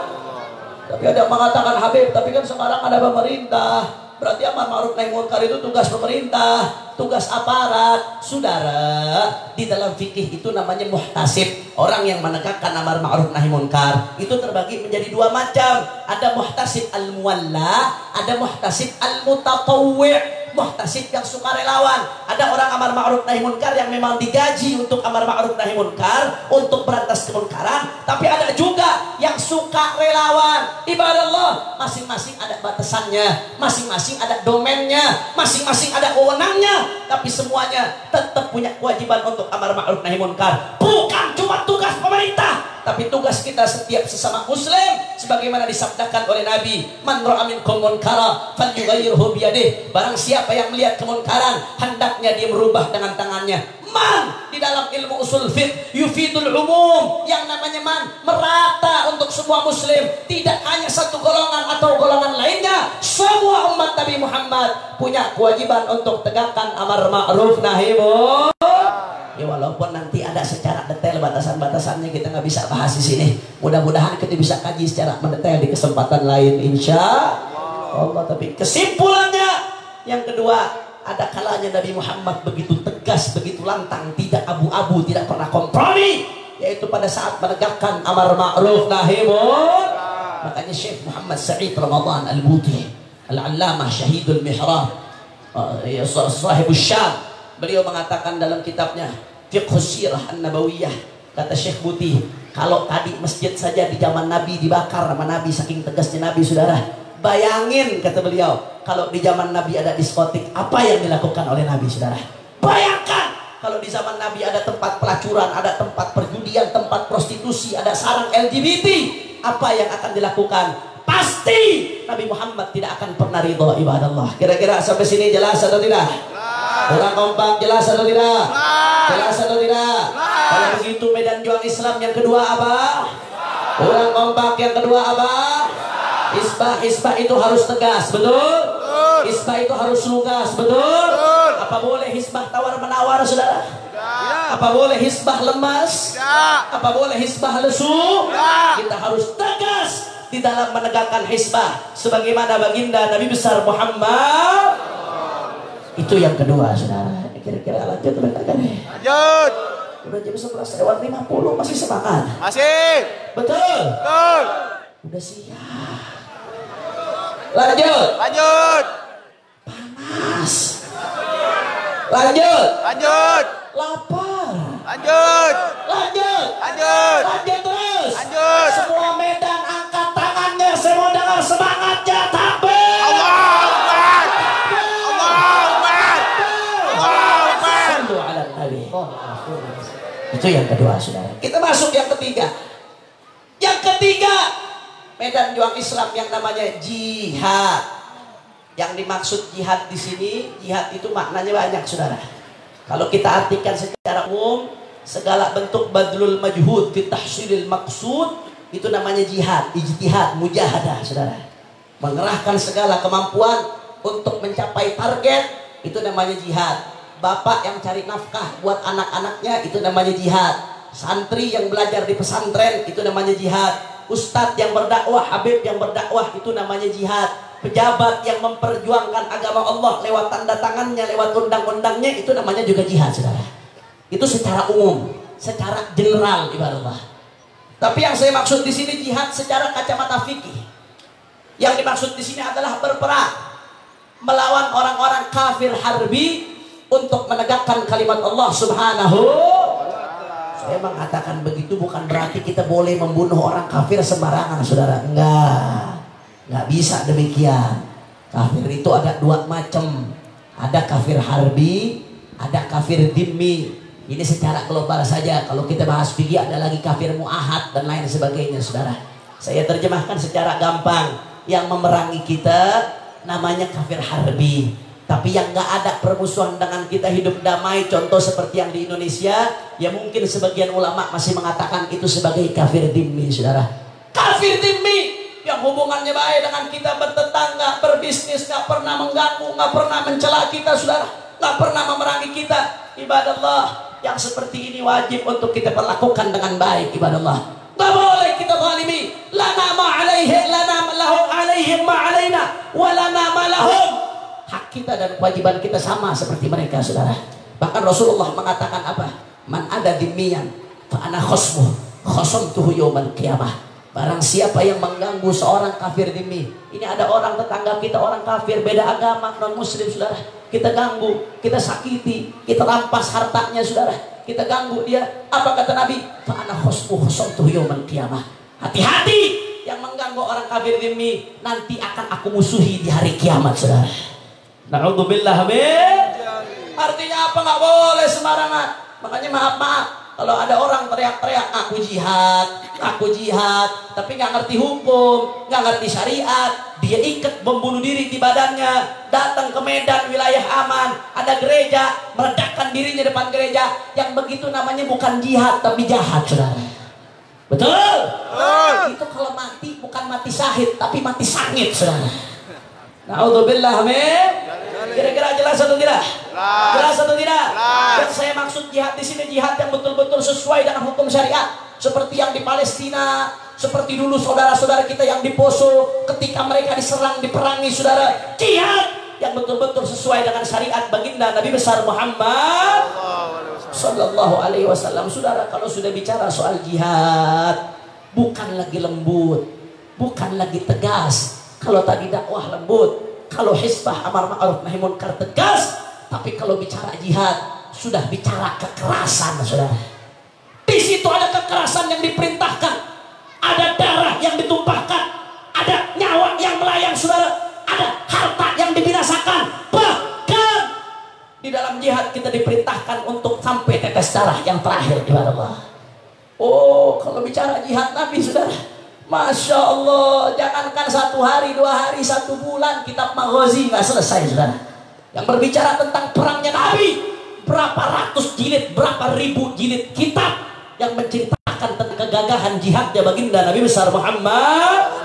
Tapi ada yang mengatakan, Habib, tapi kan sekarang ada pemerintah. Berarti amar ma'ruf nahi munkar itu tugas pemerintah, tugas aparat. Saudara, di dalam fikih itu namanya muhtasib. Orang yang menegakkan amar ma'ruf nahi munkar itu terbagi menjadi dua macam. Ada muhtasib al-muwalla, ada muhtasib al-mutatawwi'. Muhtasib yang sukarelawan. Ada orang amar ma'ruf nahi munkar yang memang digaji untuk amar ma'ruf nahi munkar, untuk berantas kemunkaran. Tapi ada juga yang sukarelawan. Ibadah Allah, masing-masing ada batasannya, masing-masing ada domainnya, masing-masing ada wewenangnya. Tapi semuanya tetap punya kewajiban untuk amar ma'ruf nahi munkar. Bukan cuma tugas pemerintah, tapi tugas kita setiap sesama muslim, sebagaimana disabdakan oleh Nabi, man ra'a minkum munkara falyughayyirhu biyadihi. Barang siapa yang melihat kemunkaran, hendaknya dia merubah dengan tangannya. Man di dalam ilmu usul fiqh yufidul umum. Yang namanya man merata untuk semua muslim, tidak hanya satu golongan atau golongan lainnya. Semua umat Nabi Muhammad punya kewajiban untuk tegakkan amar ma'ruf nahi munkar. Ya walaupun nanti ada secara detail batasan-batasannya kita nggak bisa bahas di sini. Mudah-mudahan kita bisa kaji secara mendetail di kesempatan lain, insya Allah. Tapi kesimpulannya yang kedua, ada kalanya Nabi Muhammad begitu tegas, begitu lantang, tidak abu-abu, tidak pernah kompromi, yaitu pada saat menegakkan amar ma'ruf nahi munkar. Makanya Syekh Muhammad Sa'id Ramadan Al-Buti, Al-Allamah Syahidul Mihrab, Sahibul Syam, beliau mengatakan dalam kitabnya Fiqhus Sirah An-Nabawiyah, kata Syekh Buti, kalau tadi masjid saja di zaman Nabi dibakar sama Nabi, saking tegasnya Nabi, saudara. Bayangin, kata beliau, kalau di zaman Nabi ada diskotik, apa yang dilakukan oleh Nabi, saudara? Bayangkan kalau di zaman Nabi ada tempat pelacuran, ada tempat perjudian, tempat prostitusi. prostitusi, ada sarang LGBT, apa yang akan dilakukan? Pasti Nabi Muhammad tidak akan pernah ridho, ibadallah. Kira-kira sampai sini jelas atau tidak? Orang kompak jelas atau tidak? Jelas atau tidak? Kalau begitu medan juang Islam yang kedua apa? Orang kompak yang kedua apa? Hisbah itu harus tegas, betul? Hisbah itu harus lugas, betul? Apa boleh hisbah tawar-menawar, saudara? Apa boleh hisbah lemas? Apa boleh hisbah lesu? Kita harus tegas di dalam menegakkan hisbah sebagaimana baginda Nabi besar Muhammad. Itu yang kedua, saudara. Kira-kira lanjut menegakkan. Lanjut. Udah jam 11:50 masih semangat? Masih. Betul? Betul. Udah siap. Lanjut. Lanjut. Panas. Lanjut. Lanjut. Lapar. Lanjut. Lanjut. Lanjut. Lanjut terus. Lanjut. Semua medan angkat tangannya. Saya mau dengar semangatnya. Takbir. Allahu Akbar. Allahu Akbar. Allahu Akbar. Sallu ala Nabi. Itu yang kedua, saudara. Kita masuk yang ketiga. Yang ketiga, medan juang Islam yang namanya jihad. Yang dimaksud jihad di sini, jihad itu maknanya banyak, saudara. Kalau kita artikan secara umum, segala bentuk badlul majhud fi tahsilil maqsud itu namanya jihad, ijtihad, mujahadah, saudara. Mengerahkan segala kemampuan untuk mencapai target itu namanya jihad. Bapak yang cari nafkah buat anak-anaknya itu namanya jihad. Santri yang belajar di pesantren itu namanya jihad. Ustadz yang berdakwah, habib yang berdakwah itu namanya jihad. Pejabat yang memperjuangkan agama Allah lewat tanda tangannya, lewat undang-undangnya itu namanya juga jihad, saudara. Itu secara umum, secara general, ibadallah. Tapi yang saya maksud di sini jihad secara kacamata fikih. Yang dimaksud di sini adalah berperang melawan orang-orang kafir harbi untuk menegakkan kalimat Allah Subhanahu. Saya mengatakan begitu bukan berarti kita boleh membunuh orang kafir sembarangan, saudara. Nggak bisa demikian. Kafir itu ada dua macam. Ada kafir harbi, ada kafir dhimmi. Ini secara global saja. Kalau kita bahas fikih ada lagi kafir muahad dan lain sebagainya, saudara. Saya terjemahkan secara gampang. Yang memerangi kita namanya kafir harbi. Tapi yang nggak ada permusuhan dengan kita hidup damai, contoh seperti yang di Indonesia, ya mungkin sebagian ulama masih mengatakan itu sebagai kafir dhimmi, saudara. Kafir dhimmi yang hubungannya baik dengan kita, bertetangga, berbisnis, nggak pernah mengganggu, nggak pernah mencela kita, saudara, nggak pernah memerangi kita. Ibadallah, yang seperti ini wajib untuk kita perlakukan dengan baik, ibadallah. Nggak boleh kita zalimi. Lana ma alaihi, lana lahum alaihim ma alaina, wa lana ma lahum. Hak kita dan kewajiban kita sama seperti mereka, saudara. Bahkan Rasulullah mengatakan apa? Man ada dhimmiyan fa ana khasmuh khasamtuhu yaumal qiyamah. Barang siapa yang mengganggu seorang kafir dhimmi. Ini ada orang tetangga kita, orang kafir, beda agama, non muslim, saudara. Kita ganggu, kita sakiti, kita rampas hartanya, saudara. Kita ganggu dia. Apa kata Nabi? Fa ana khasmuh khasamtuhu yaumal qiyamah. Hati-hati yang mengganggu orang kafir dhimmi, nanti akan aku musuhi di hari kiamat, saudara. Na'udzubillah min. Artinya apa? Nggak boleh sembarangan. Makanya maaf kalau ada orang teriak-teriak aku jihad, tapi nggak ngerti hukum, nggak ngerti syariat, dia ikat membunuh diri di badannya, datang ke Medan wilayah aman, ada gereja, meledakkan dirinya depan gereja, yang begitu namanya bukan jihad tapi jahat, saudara. Betul? Itu kalau mati bukan mati syahid tapi mati sangit, saudara. Na'udzubillah min. Kira-kira jelas atau tidak? Jelas atau tidak? Yang saya maksud jihad di sini jihad yang betul-betul sesuai dengan hukum syariat, seperti yang di Palestina, seperti dulu saudara-saudara kita yang di Poso ketika mereka diserang, diperangi, saudara. Jihad yang betul-betul sesuai dengan syariat baginda Nabi besar Muhammad sallallahu alaihi wasallam. Saudara, kalau sudah bicara soal jihad, bukan lagi lembut, bukan lagi tegas. Kalau tadi dakwah lembut, kalau hisbah amar ma'ruf nahi munkar tegas, tapi kalau bicara jihad sudah bicara kekerasan, saudara. Di situ ada kekerasan yang diperintahkan, ada darah yang ditumpahkan, ada nyawa yang melayang, saudara, ada harta yang dibinasakan. Bahkan di dalam jihad kita diperintahkan untuk sampai tetes darah yang terakhir, ibadallah. Oh, kalau bicara jihad Nabi, saudara, Masya Allah, jangankan 1 hari, 2 hari, 1 bulan kitab Maghazi nggak selesai, saudara. Yang berbicara tentang perangnya Nabi, berapa ratus jilid, berapa ribu jilid kitab yang menceritakan tentang kegagahan jihadnya baginda Nabi besar Muhammad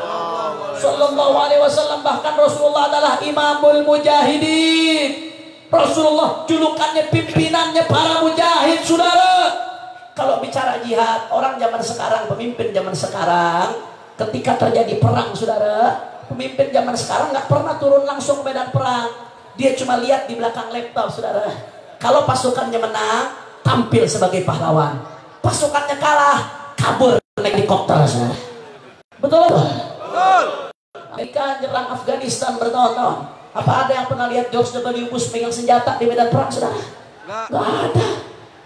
Sallallahu Alaihi Wasallam. Bahkan Rasulullah adalah imamul mujahidin. Rasulullah julukannya pimpinannya para mujahid, saudara. Kalau bicara jihad, orang zaman sekarang, pemimpin zaman sekarang, ketika terjadi perang, saudara, pemimpin zaman sekarang nggak pernah turun langsung ke medan perang. Dia cuma lihat di belakang laptop, saudara. Kalau pasukannya menang, tampil sebagai pahlawan. Pasukannya kalah, kabur naik helikopter, saudara. Betul? Betul. Amerika nyerang Afghanistan bertahun-tahun. Apa ada yang pernah lihat George W. Bush pegang senjata di medan perang, saudara? Nggak ada.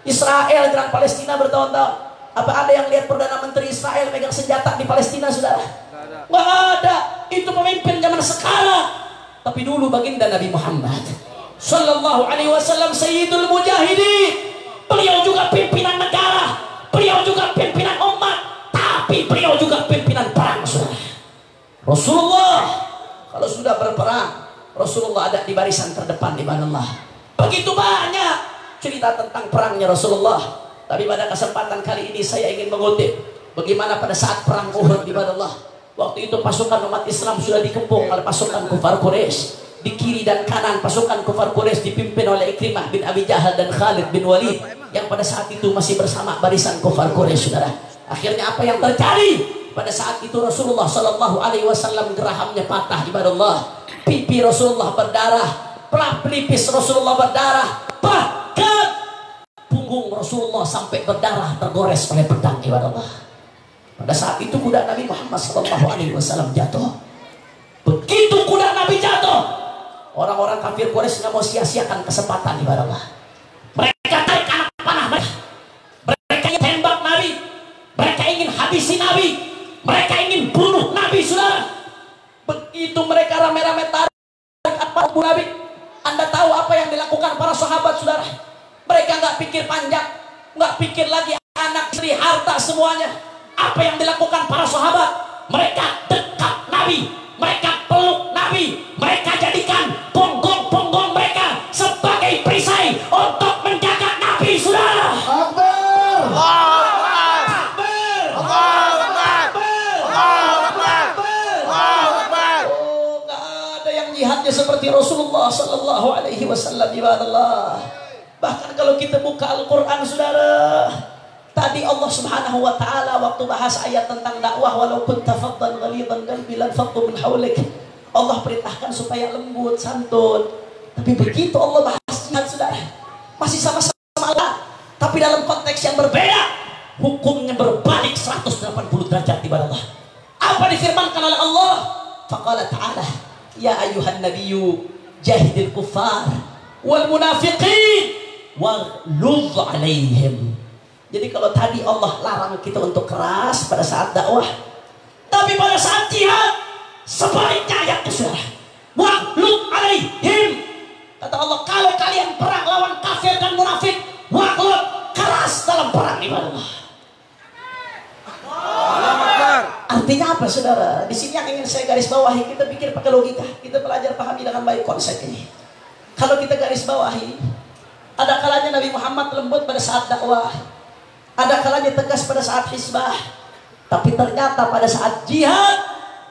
Israel nyerang Palestina bertahun-tahun. Apa ada yang lihat Perdana Menteri Israel pegang senjata di Palestina, saudara? Nggak ada. Itu pemimpin zaman sekarang. Tapi dulu baginda Nabi Muhammad Sallallahu Alaihi Wasallam Sayyidul Mujahidin. Beliau juga pimpinan negara, beliau juga pimpinan umat, tapi beliau juga pimpinan perang, saudara. Rasulullah kalau sudah berperang, Rasulullah ada di barisan terdepan di Allah. Begitu banyak cerita tentang perangnya Rasulullah. Tapi pada kesempatan kali ini saya ingin mengutip bagaimana pada saat perang Uhud di Allah. Waktu itu pasukan umat Islam sudah dikepung oleh pasukan kufar Quraisy. Di kiri dan kanan pasukan kufar Quraisy dipimpin oleh Ikrimah bin Abi Jahal dan Khalid bin Walid yang pada saat itu masih bersama barisan kufar Quraisy, saudara. Akhirnya apa yang terjadi? Pada saat itu Rasulullah Sallallahu Alaihi Wasallam gerahamnya patah, ibadallah. Pipi Rasulullah berdarah, pelipis Rasulullah berdarah, bahkan punggung Rasulullah sampai berdarah tergores oleh pedang, ibadallah. Pada saat itu kuda Nabi Muhammad Sallallahu Alaihi Wasallam jatuh. Begitu kuda Nabi jatuh, orang-orang kafir Quraisy nggak mau sia-siakan kesempatan, ibadallah. Mereka tarik anak panah mereka. Mereka ingin tembak Nabi. Mereka ingin habisi Nabi. Mereka ingin bunuh Nabi, saudara. Begitu mereka rame-rame tarik anak Nabi, Anda tahu apa yang dilakukan para sahabat, saudara? Mereka nggak pikir panjang, nggak pikir lagi anak, istri, harta, semuanya. Apa yang dilakukan para sahabat? Mereka dekat Nabi, mereka peluk Nabi, mereka jadikan punggung-punggung mereka sebagai perisai untuk menjaga Nabi, saudara. Akbar! Allahu Akbar! Allahu Akbar! Allahu Akbar! Allahu Akbar! Oh, nggak ada yang jihadnya seperti Rasulullah Sallallahu Alaihi Wasallam, ibadallah. Bahkan kalau kita buka Al-Quran, saudara, tadi Allah Subhanahu wa taala waktu bahas ayat tentang dakwah, walau kunta faddan ghalidhan qalbi lan faddu min hawlik. Allah perintahkan supaya lembut, santun. Tapi begitu Allah bahas jihad, saudara, masih sama-sama Allah, tapi dalam konteks yang berbeda. Hukumnya berbalik 180 derajat di Allah. Apa difirmankan oleh Allah? Faqala ta'ala, ya ayyuhan nabiyyu jahidil kuffar wal munafiqin waghluz 'alaihim. Jadi kalau tadi Allah larang kita untuk keras pada saat dakwah, tapi pada saat jihad sebaliknya ayatnya, saudara. Waghluz 'alaihim. Kata Allah, kalau kalian perang lawan kafir dan munafik, waghluz, keras dalam perang, ibadallah. Artinya apa, saudara? Di sini yang ingin saya garis bawahi, kita pikir pakai logika, kita belajar pahami dengan baik konsep ini. Kalau kita garis bawahi, ada kalanya Nabi Muhammad lembut pada saat dakwah, ada kalanya tegas pada saat hisbah, tapi ternyata pada saat jihad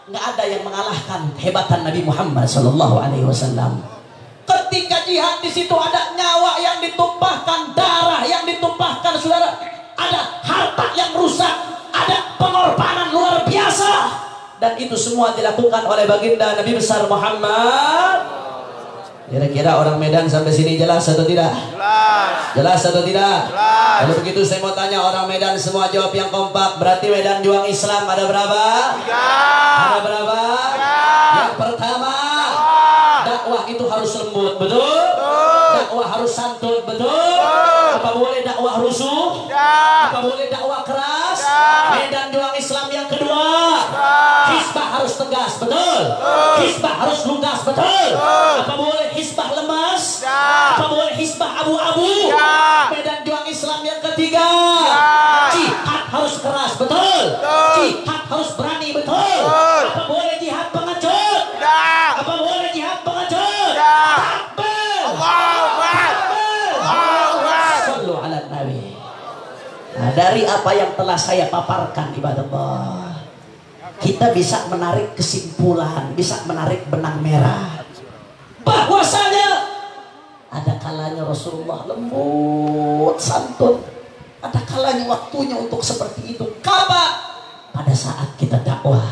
nggak ada yang mengalahkan kehebatan Nabi Muhammad Sallallahu Alaihi Wasallam. Ketika jihad di situ ada nyawa yang ditumpahkan, darah yang ditumpahkan, saudara, ada harta yang rusak, ada pengorbanan luar biasa, dan itu semua dilakukan oleh baginda Nabi besar Muhammad. Kira-kira orang Medan sampai sini jelas atau tidak? Jelas. Jelas atau tidak? Jelas. Kalau begitu saya mau tanya orang Medan semua jawab yang kompak. Berarti Medan Juang Islam ada berapa? 3. Ada berapa? 3. Yang pertama, dakwah itu harus lembut, betul? Dakwah harus santun, betul? Apa boleh dakwah rusuh? Apa boleh dakwah keras? Medan Juang Islam yang kedua, hisbah harus tegas, betul? Hisbah harus lugas, betul? Apa boleh hisbah lemas? Apa boleh hisbah abu-abu? Medan Juang Islam yang ketiga, jihad harus Dari apa yang telah saya paparkan ibadah Allah, kita bisa menarik kesimpulan, bisa menarik benang merah bahwasanya ada kalanya Rasulullah lembut santun, ada kalanya waktunya untuk seperti itu. Kapan? Pada saat kita dakwah.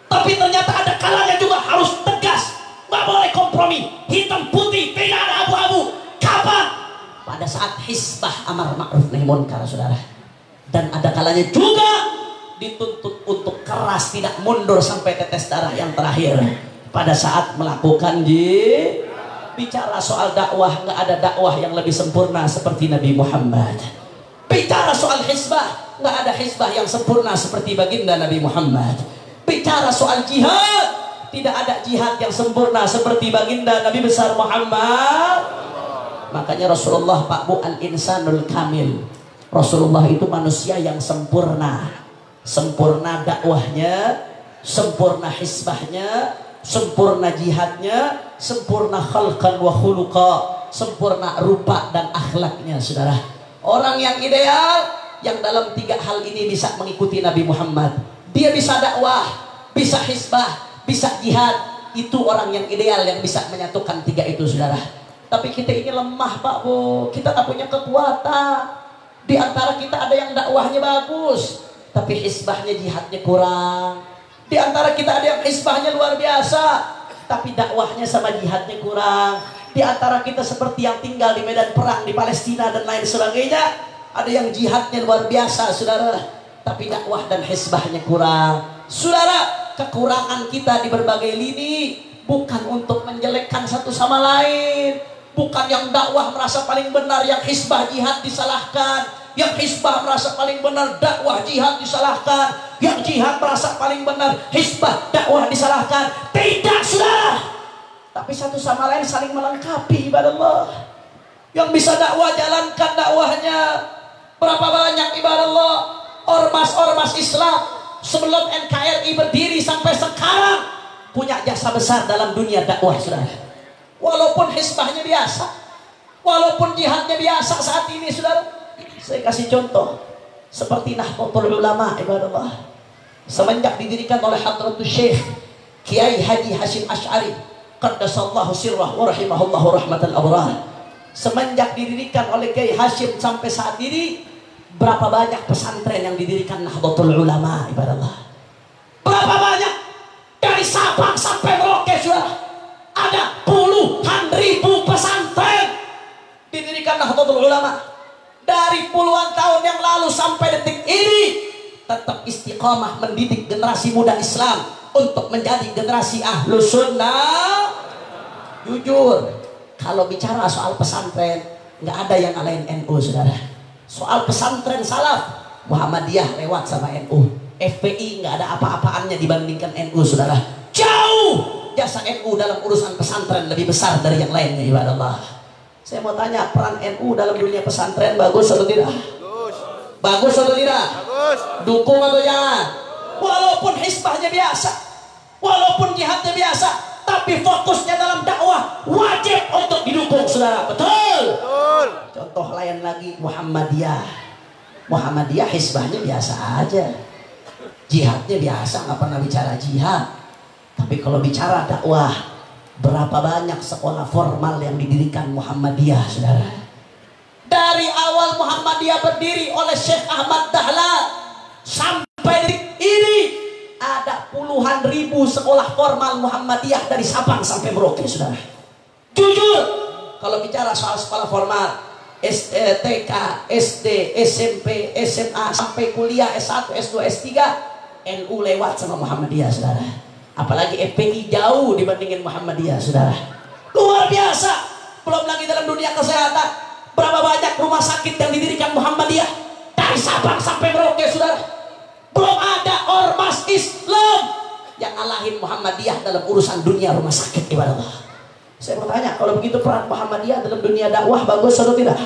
Tapi ternyata ada kalanya juga harus tegas, nggak boleh kompromi, hitam putih, tidak ada abu-abu. Kapan? Pada saat hisbah amar ma'ruf nahi munkar, saudara. Dan ada kalanya juga dituntut untuk keras, tidak mundur sampai tetes darah yang terakhir. Pada saat melakukan bicara soal dakwah, nggak ada dakwah yang lebih sempurna seperti Nabi Muhammad. Bicara soal hisbah, nggak ada hisbah yang sempurna seperti baginda Nabi Muhammad. Bicara soal jihad, tidak ada jihad yang sempurna seperti baginda Nabi besar Muhammad. Makanya Rasulullah Pak Bu al-insanul kamil. Rasulullah itu manusia yang sempurna. Sempurna dakwahnya, sempurna hisbahnya, sempurna jihadnya, sempurna khalqan wa khuluqa, sempurna rupa dan akhlaknya, saudara. Orang yang ideal, yang dalam 3 hal ini bisa mengikuti Nabi Muhammad. Dia bisa dakwah, bisa hisbah, bisa jihad. Itu orang yang ideal yang bisa menyatukan 3 itu, saudara. Tapi kita ini lemah Pak Bu, kita tak punya kekuatan. Di antara kita ada yang dakwahnya bagus, tapi hisbahnya jihadnya kurang. Di antara kita ada yang hisbahnya luar biasa, tapi dakwahnya sama jihadnya kurang. Di antara kita seperti yang tinggal di medan perang di Palestina dan lain sebagainya, ada yang jihadnya luar biasa, saudara, tapi dakwah dan hisbahnya kurang. Saudara, kekurangan kita di berbagai lini bukan untuk menjelekkan satu sama lain. Bukan yang dakwah merasa paling benar, yang hisbah jihad disalahkan. Yang hisbah merasa paling benar, dakwah jihad disalahkan. Yang jihad merasa paling benar, hisbah dakwah disalahkan. Tidak, saudara. Tapi satu sama lain saling melengkapi ibadah Allah. Yang bisa dakwah jalankan dakwahnya. Berapa banyak ibadah Allah ormas-ormas Islam sebelum NKRI berdiri sampai sekarang punya jasa besar dalam dunia dakwah, saudara. Walaupun hisbahnya biasa, walaupun jihadnya biasa saat ini, saudara. Saya kasih contoh seperti Nahdlatul Ulama ibadah Allah. Semenjak didirikan oleh Hadratus Syekh Kiai Haji Hasyim Asy'ari qaddasallahu sirrah wa rahimahullahu rahmatal abrar. Semenjak didirikan oleh Kiai Hasyim sampai saat ini, berapa banyak pesantren yang didirikan Nahdlatul Ulama ibadah Allah. Berapa banyak? Dari Sabang sampai Merauke, saudara. Ada puluhan ribu pesantren didirikan Nahdlatul Ulama. Dari puluhan tahun yang lalu sampai detik ini tetap istiqamah mendidik generasi muda Islam untuk menjadi generasi ahlus sunnah. Jujur, kalau bicara soal pesantren, nggak ada yang ngalahin NU, saudara. Soal pesantren salaf, Muhammadiyah lewat sama NU. FPI nggak ada apa-apaannya dibandingkan NU, saudara. Jauh jasa NU dalam urusan pesantren lebih besar dari yang lainnya ibadah Allah. Saya mau tanya, peran NU dalam dunia pesantren bagus atau tidak? Bagus. Bagus atau tidak? Bagus. Dukung atau jangan? Walaupun hisbahnya biasa, walaupun jihadnya biasa, tapi fokusnya dalam dakwah wajib untuk didukung, saudara. Betul? Betul. Contoh lain lagi, Muhammadiyah. Muhammadiyah hisbahnya biasa aja, jihadnya biasa, nggak pernah bicara jihad. Tapi kalau bicara dakwah, berapa banyak sekolah formal yang didirikan Muhammadiyah, saudara. Dari awal Muhammadiyah berdiri oleh Syekh Ahmad Dahlan sampai detik ini, ada puluhan ribu sekolah formal Muhammadiyah dari Sabang sampai Merauke, saudara. Jujur, kalau bicara soal sekolah formal, TK, SD, SMP, SMA, sampai kuliah S1, S2, S3, NU lewat sama Muhammadiyah, saudara. Apalagi FPI jauh dibandingin Muhammadiyah, saudara. Luar biasa. Belum lagi dalam dunia kesehatan, berapa banyak rumah sakit yang didirikan Muhammadiyah dari Sabang sampai Merauke, saudara. Belum ada ormas Islam yang ngalahin Muhammadiyah dalam urusan dunia rumah sakit ibadah Allah. Saya bertanya, kalau begitu peran Muhammadiyah dalam dunia dakwah bagus atau tidak?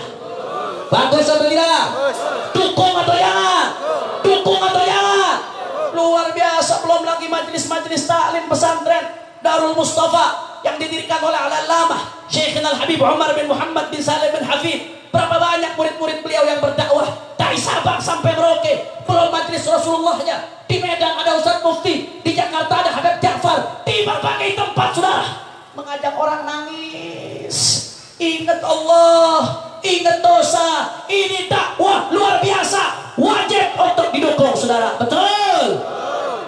Bagus atau tidak? Dukung atau jangan? Dukung atau jangan? Luar biasa. Belum lagi majelis-majelis taklim pesantren Darul Mustafa yang didirikan oleh Al-Allamah Syekhina Al-Habib Umar bin Muhammad bin Salim bin Hafid. Berapa banyak murid-murid beliau yang berdakwah dari Sabang sampai Merauke. Belum majelis Rasulullahnya. Di Medan ada Ustaz Mufti, di Jakarta ada Habib Ja'far, di berbagai tempat saudara mengajak orang nangis. Ingat Allah, ingat dosa. Ini dakwah luar biasa, wajib untuk didukung saudara. Betul.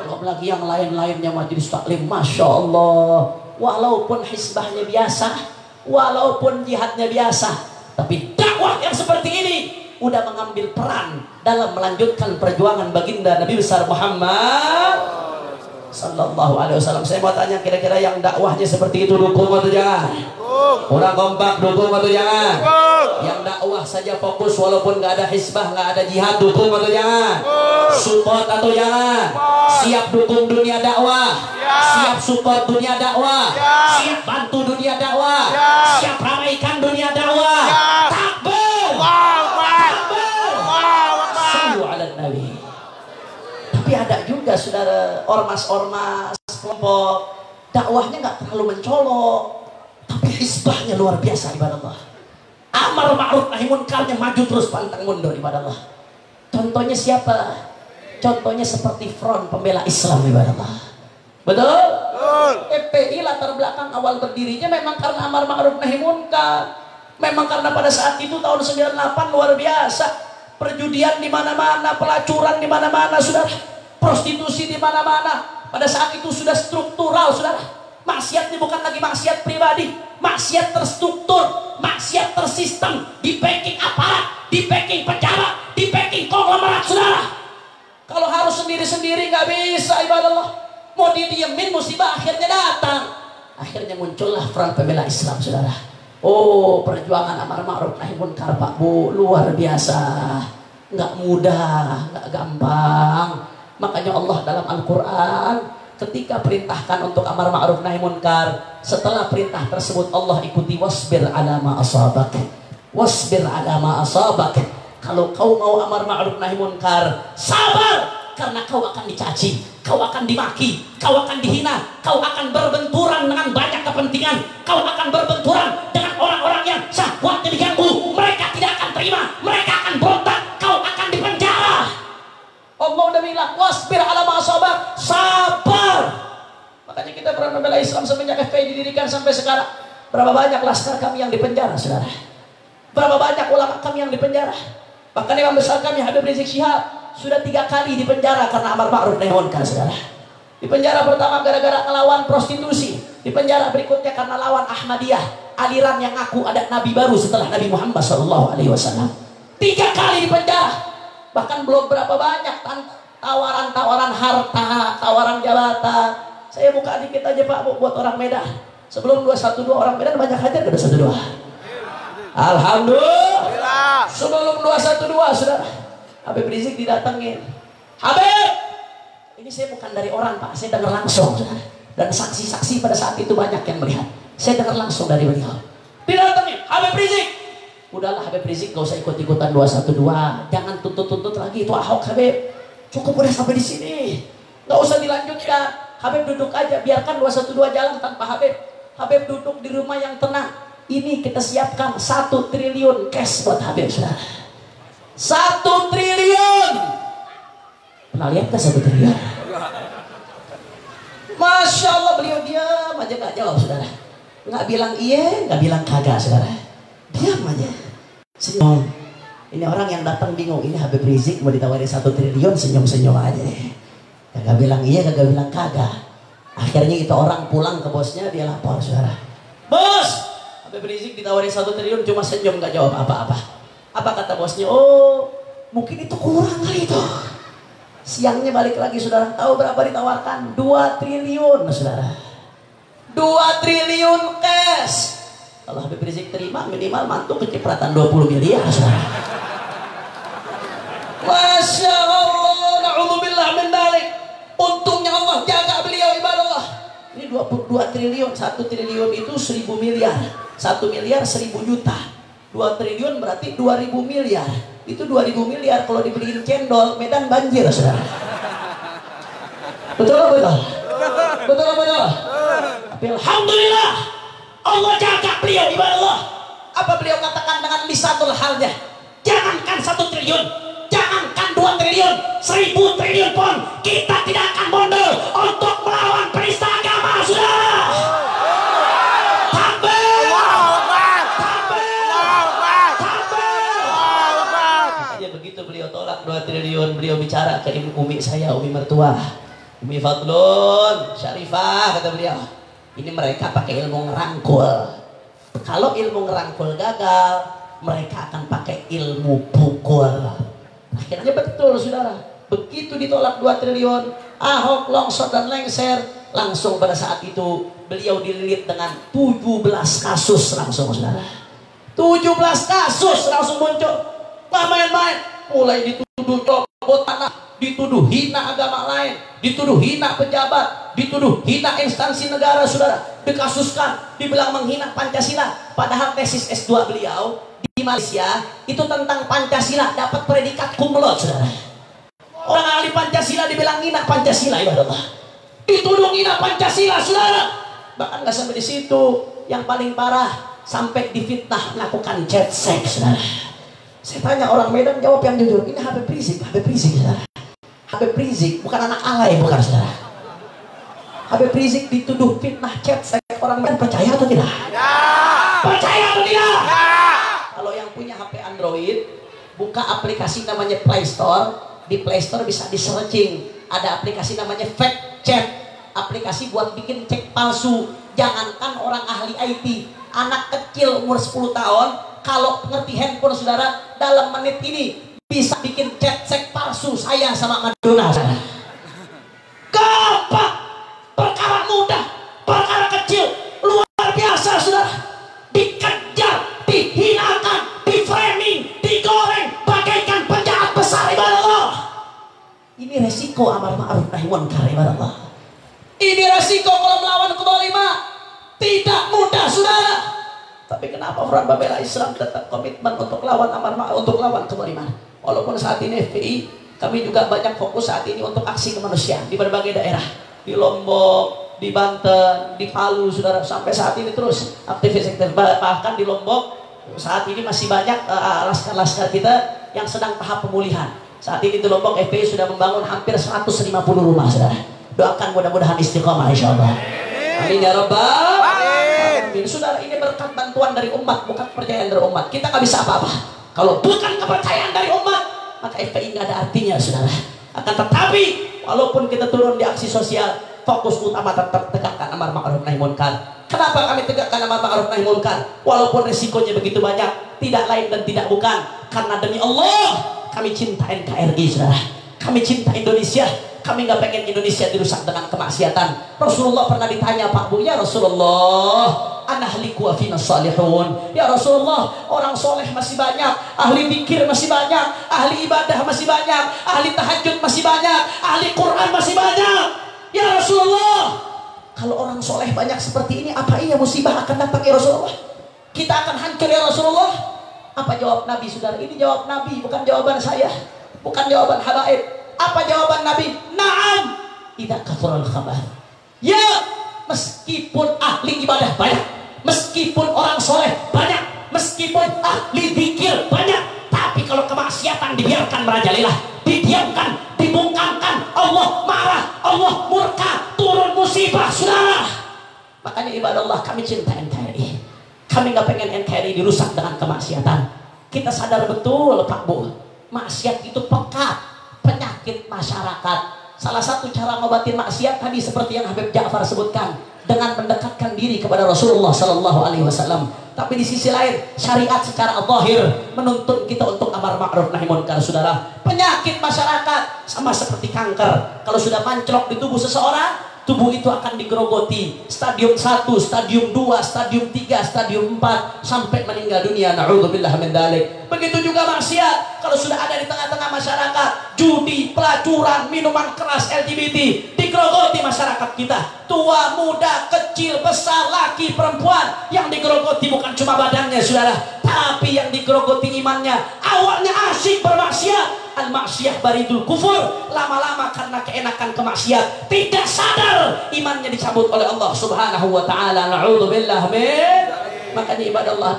Belum lagi yang lain-lainnya majelis taklim, masya Allah. Walaupun hisbahnya biasa, walaupun jihadnya biasa, tapi dakwah yang seperti ini udah mengambil peran dalam melanjutkan perjuangan baginda Nabi besar Muhammad Sallallahu Alaihi Wasallam. Saya mau tanya, kira-kira yang dakwahnya seperti itu dukung atau jangan? Orang kompak dukung atau jangan? Yang dakwah saja fokus walaupun nggak ada hisbah, nggak ada jihad, dukung atau jangan? Support atau jangan? Siap dukung dunia dakwah? Siap support dunia dakwah? Siap bantu dunia dakwah? Siap ramaikan dunia dakwah? Takbir! Takbir! Sallu ala Nabi. Tapi ada juga saudara ormas-ormas kelompok dakwahnya nggak terlalu mencolok, tapi hisbahnya luar biasa ibadah Allah. Amar ma'ruf nahi munkarnya maju terus pantang mundur ibadah Allah. Contohnya siapa? Contohnya seperti Front Pembela Islam ibadah Allah. Betul? FPI latar belakang awal berdirinya memang karena amar ma'ruf nahi munkar. Memang karena pada saat itu tahun 98 luar biasa. Perjudian di mana-mana, pelacuran di mana-mana, saudara. Prostitusi di mana-mana. Pada saat itu sudah struktural, saudara. Maksiatnya bukan lagi maksiat pribadi, maksiat terstruktur, maksiat tersistem, di backing aparat, di backing pejabat, di backing konglomerat, saudara. Kalau harus sendiri-sendiri nggak bisa ibadah Allah. Mau didiemin musibah akhirnya datang. Akhirnya muncullah Front Pembela Islam, saudara. Oh, perjuangan amar ma'ruf nahi munkar Pak Bu luar biasa. Nggak mudah, nggak gampang. Makanya Allah dalam Al-Quran ketika perintahkan untuk amar ma'ruf nahi munkar, setelah perintah tersebut Allah ikuti wasbir ala ma asabak. Wasbir ala ma asabak. Kalau kau mau amar ma'ruf nahi munkar, sabar, karena kau akan dicaci, kau akan dimaki, kau akan dihina, kau akan berbenturan dengan banyak kepentingan, kau akan berbenturan dengan orang-orang yang syahwatnya diganggu. Mereka tidak akan terima, mereka akan berontak, kau akan dipenjara. Allah udah bilang wasbir ala ma asabak, sabar. Makanya kita pernah membela Islam semenjak FPI didirikan sampai sekarang. Berapa banyak laskar kami yang dipenjara, saudara? Berapa banyak ulama kami yang dipenjara? Bahkan imam besar kami Habib Rizik Syihab sudah 3 kali dipenjara karena amar ma'ruf nahi munkar, saudara. Dipenjara pertama gara-gara ngelawan prostitusi. Dipenjara berikutnya karena lawan Ahmadiyah, aliran yang ngaku ada nabi baru setelah Nabi Muhammad SAW. 3 kali dipenjara. Bahkan belum berapa banyak tawaran-tawaran harta, tawaran jabatan. Saya buka dikit aja Pak Bu buat orang Medan. Sebelum 212 orang Medan banyak hajar ke 212. Alhamdulillah. Sebelum 212 saudara, Habib Rizik didatengin. Habib, ini saya bukan dari orang Pak, saya dengar langsung saudara. Dan saksi-saksi pada saat itu banyak yang melihat. Saya dengar langsung dari beliau. Didatengin, Habib Rizik. Udahlah Habib Rizik, gak usah ikut-ikutan 212. Jangan tuntut-tuntut lagi, itu Ahok Habib. Cukup udah sampai di sini. Gak usah dilanjutkan. Habib duduk aja, biarkan 212 jalan tanpa Habib. Habib duduk di rumah yang tenang. Ini kita siapkan 1 triliun cash buat Habib, saudara. 1 triliun. Pernah lihat kan 1 triliun? Masya Allah, beliau diam aja gak jawab, saudara. Gak bilang iya, gak bilang kagak, saudara. Diam aja, senyum. Ini orang yang datang bingung, ini Habib Rizik mau ditawarin 1 triliun, senyum-senyum aja deh. Kagak bilang iya, kagak bilang kagak. Akhirnya itu orang pulang ke bosnya, dia lapor, saudara. Bos, Habib Rizik ditawarin 1 triliun cuma senyum, gak jawab apa-apa. Apa kata bosnya? Oh, mungkin itu kurang kali itu. Siangnya balik lagi, saudara. Tahu berapa ditawarkan? 2 triliun, saudara. 2 triliun cash. Kalau Habib Rizik terima, minimal mantu kecipratan 20 miliar. Masya Allah, na'udzubillah min dalik. Untungnya Allah jaga beliau ibadah Allah. Ini 2 triliun, 1 triliun itu 1000 miliar. 1 miliar 1000 juta. 2 triliun berarti 2000 miliar. Itu 2000 miliar kalau dibeliin cendol, Medan banjir, saudara. Betul apa betul? Betul apa betul? Tapi alhamdulillah Allah jaga beliau ibadah Allah. Apa beliau katakan dengan lisanul halnya? Jangankan 1 triliun, jangankan 2 triliun, 1000 triliun pun kita tidak akan mundur untuk melawan penista agama, saudara. Takbir! Ya begitu beliau tolak 2 triliun, beliau bicara ke umi saya, umi mertua, Umi Fadlun, Syarifah, kata beliau. Ini mereka pakai ilmu ngerangkul. Kalau ilmu ngerangkul gagal, mereka akan pakai ilmu pukul. Akhirnya betul saudara. Begitu ditolak 2 triliun, Ahok longsor dan lengser, langsung pada saat itu beliau dililit dengan 17 kasus langsung saudara. 17 kasus langsung muncul. Nggak main-main. Mulai dituduh copot tanah, dituduh hina agama lain, dituduh hina pejabat, dituduh hina instansi negara saudara, dikasuskan, dibilang menghina Pancasila. Padahal tesis S2 beliau di Malaysia itu tentang Pancasila, dapat predikat cum laude saudara. Orang ahli Pancasila dibilang hina Pancasila, ibadah Allah, dituduh hina Pancasila saudara. Bahkan nggak sampai di situ, yang paling parah sampai difitnah melakukan jet sex saudara. Saya tanya orang Medan, jawab yang jujur. Ini Habib Rizik saudara. Habib Rizik bukan anak alay, bukan saudara. Habib Rizik dituduh fitnah chat sex. Orang Medan percaya atau tidak? Ya. Percaya atau tidak? Ya. Kalau yang punya HP Android, buka aplikasi namanya Play Store. Di Play Store bisa di searching. Ada aplikasi namanya Fake Chat. Aplikasi buat bikin cek palsu. Jangankan orang ahli IT, anak kecil umur 10 tahun kalau ngerti handphone saudara, dalam menit ini bisa bikin chat seks palsu saya sama Madonna. Gampang, perkara mudah, perkara kecil, luar biasa saudara. Dikejar, dihinakan, di-framing, digoreng bagaikan penjahat besar, ibadah Allah. Ini resiko amar ma'ruf nahi munkar, ibadah Allah. Ini resiko kalau melawan kezaliman. Tidak mudah saudara. Tapi kenapa Front Pembela Islam tetap komitmen untuk lawan amar ma'ruf, untuk lawan kezaliman? Walaupun saat ini FPI, kami juga banyak fokus saat ini untuk aksi kemanusiaan di berbagai daerah, di Lombok, di Banten, di Palu, saudara, sampai saat ini terus aktivis. Bahkan di Lombok saat ini masih banyak laskar-laskar kita yang sedang tahap pemulihan. Saat ini di Lombok FPI sudah membangun hampir 150 rumah, saudara. Doakan mudah-mudahan istiqomah, insyaallah. Amin ya rabbal alamin. Saudara, ini berkat bantuan dari umat, bukan kepercayaan dari umat. Kita nggak bisa apa-apa kalau bukan kepercayaan dari umat, maka FPI nggak ada artinya saudara. Akan tetapi walaupun kita turun di aksi sosial, fokus utama tetap tegakkan amar ma'ruf nahi munkar. Kenapa kami tegakkan amar ma'ruf nahi munkar? Walaupun risikonya begitu banyak, tidak lain dan tidak bukan karena demi Allah kami cinta NKRI saudara. Kami cinta Indonesia. Kami nggak pengen Indonesia dirusak dengan kemaksiatan. Rasulullah pernah ditanya, Pak Bu, ya Rasulullah, anahliku afina salihun. Ya Rasulullah, orang soleh masih banyak, ahli pikir masih banyak, ahli ibadah masih banyak, ahli tahajud masih banyak, ahli Quran masih banyak. Ya Rasulullah, kalau orang soleh banyak seperti ini, apa iya musibah akan datang ya Rasulullah? Kita akan hancur ya Rasulullah? Apa jawab Nabi saudara? Ini jawab Nabi, bukan jawaban saya, bukan jawaban habaib. Apa jawaban Nabi? Naam, idza kathura al-khabar. Ya, meskipun ahli ibadah banyak, meskipun orang soleh banyak, meskipun ahli zikir banyak, tapi kalau kemaksiatan dibiarkan merajalela, didiamkan, dibungkamkan, Allah marah, Allah murka, turun musibah saudara. Makanya ibadah Allah, kami cinta NKRI. Kami nggak pengen NKRI dirusak dengan kemaksiatan. Kita sadar betul Pak Bu, maksiat itu pekat, penyakit masyarakat. Salah satu cara ngobatin maksiat tadi seperti yang Habib Ja'far sebutkan, dengan mendekatkan diri kepada Rasulullah Sallallahu Alaihi Wasallam. Tapi di sisi lain, syariat secara zahir menuntut kita untuk amar ma'ruf nahi munkar saudara. Penyakit masyarakat sama seperti kanker. Kalau sudah manclok di tubuh seseorang, tubuh itu akan digerogoti. Stadium 1, stadium 2, stadium 3, stadium 4 sampai meninggal dunia. Na'udzubillah min dzalik. Begitu juga maksiat. Kalau sudah ada di tengah-tengah masyarakat, judi, pelacuran, minuman keras, LGBT, digerogoti masyarakat kita. Tua, muda, kecil, besar, laki, perempuan. Yang digerogoti bukan cuma badannya saudara, tapi yang digerogoti imannya. Awalnya asyik bermaksiat, al-ma'siyah baridul kufur. Lama-lama karena keenakan kemaksiat, tidak sadar imannya dicabut oleh Allah Subhanahu wa taala. Na'udzubillah min. Makanya ibadah Allah,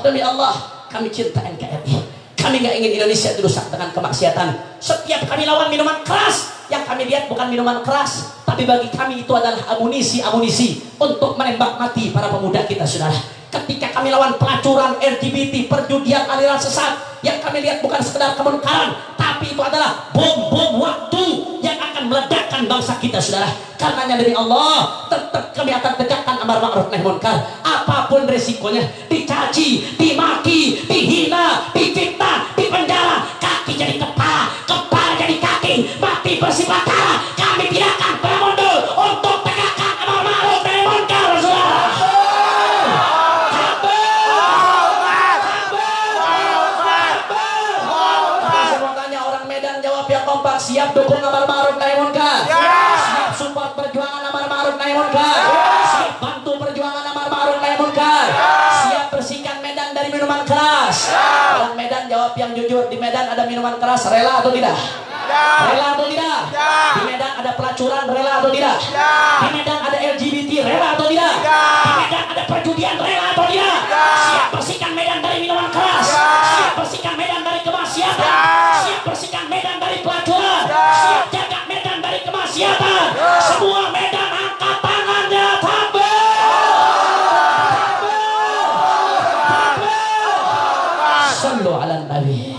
demi Allah, kami cinta NKRI. Kami nggak ingin Indonesia dirusak dengan kemaksiatan. Setiap kami lawan minuman keras, yang kami lihat bukan minuman keras, tapi bagi kami itu adalah amunisi untuk menembak mati para pemuda kita, saudara. Ketika kami lawan pelacuran, LGBT, perjudian, aliran sesat, yang kami lihat bukan sekedar kemunkaran, tapi itu adalah bom waktu yang akan meledakkan bangsa kita, saudara. Karenanya dari Allah, tetap kami akan tegakkan amar ma'ruf nahi munkar. Apapun resikonya, dicaci, dimaki, dihina, difitnah, dipenjara, kaki jadi kepala, kepala jadi kaki, mati bersifat. Kami tidak akan bermundur untuk tegakkan amar ma'ruf nahi munkar, saudara. Kompak, siap dukung amar ma'ruf nahi munkar, siap support perjuangan amar ma'ruf nahi munkar, siap bantu perjuangan amar ma'ruf nahi munkar, siap bersihkan Medan dari minuman keras. Orang Medan jawab yang jujur. Di Medan ada minuman keras, rela atau tidak? Rela atau tidak? Di Medan ada pelacuran, rela atau tidak? Di Medan ada LGBT, rela atau tidak? Di Medan ada perjudian, rela atau tidak? Siap bersihkan Medan dari minuman keras, siap bersihkan Medan dari kemaksiatan, siap bersihkan Medan dari pelacuran, siap jaga Medan dari kemaksiatan. Semua Medan angkat tangannya, takbir, sallu ala nabi.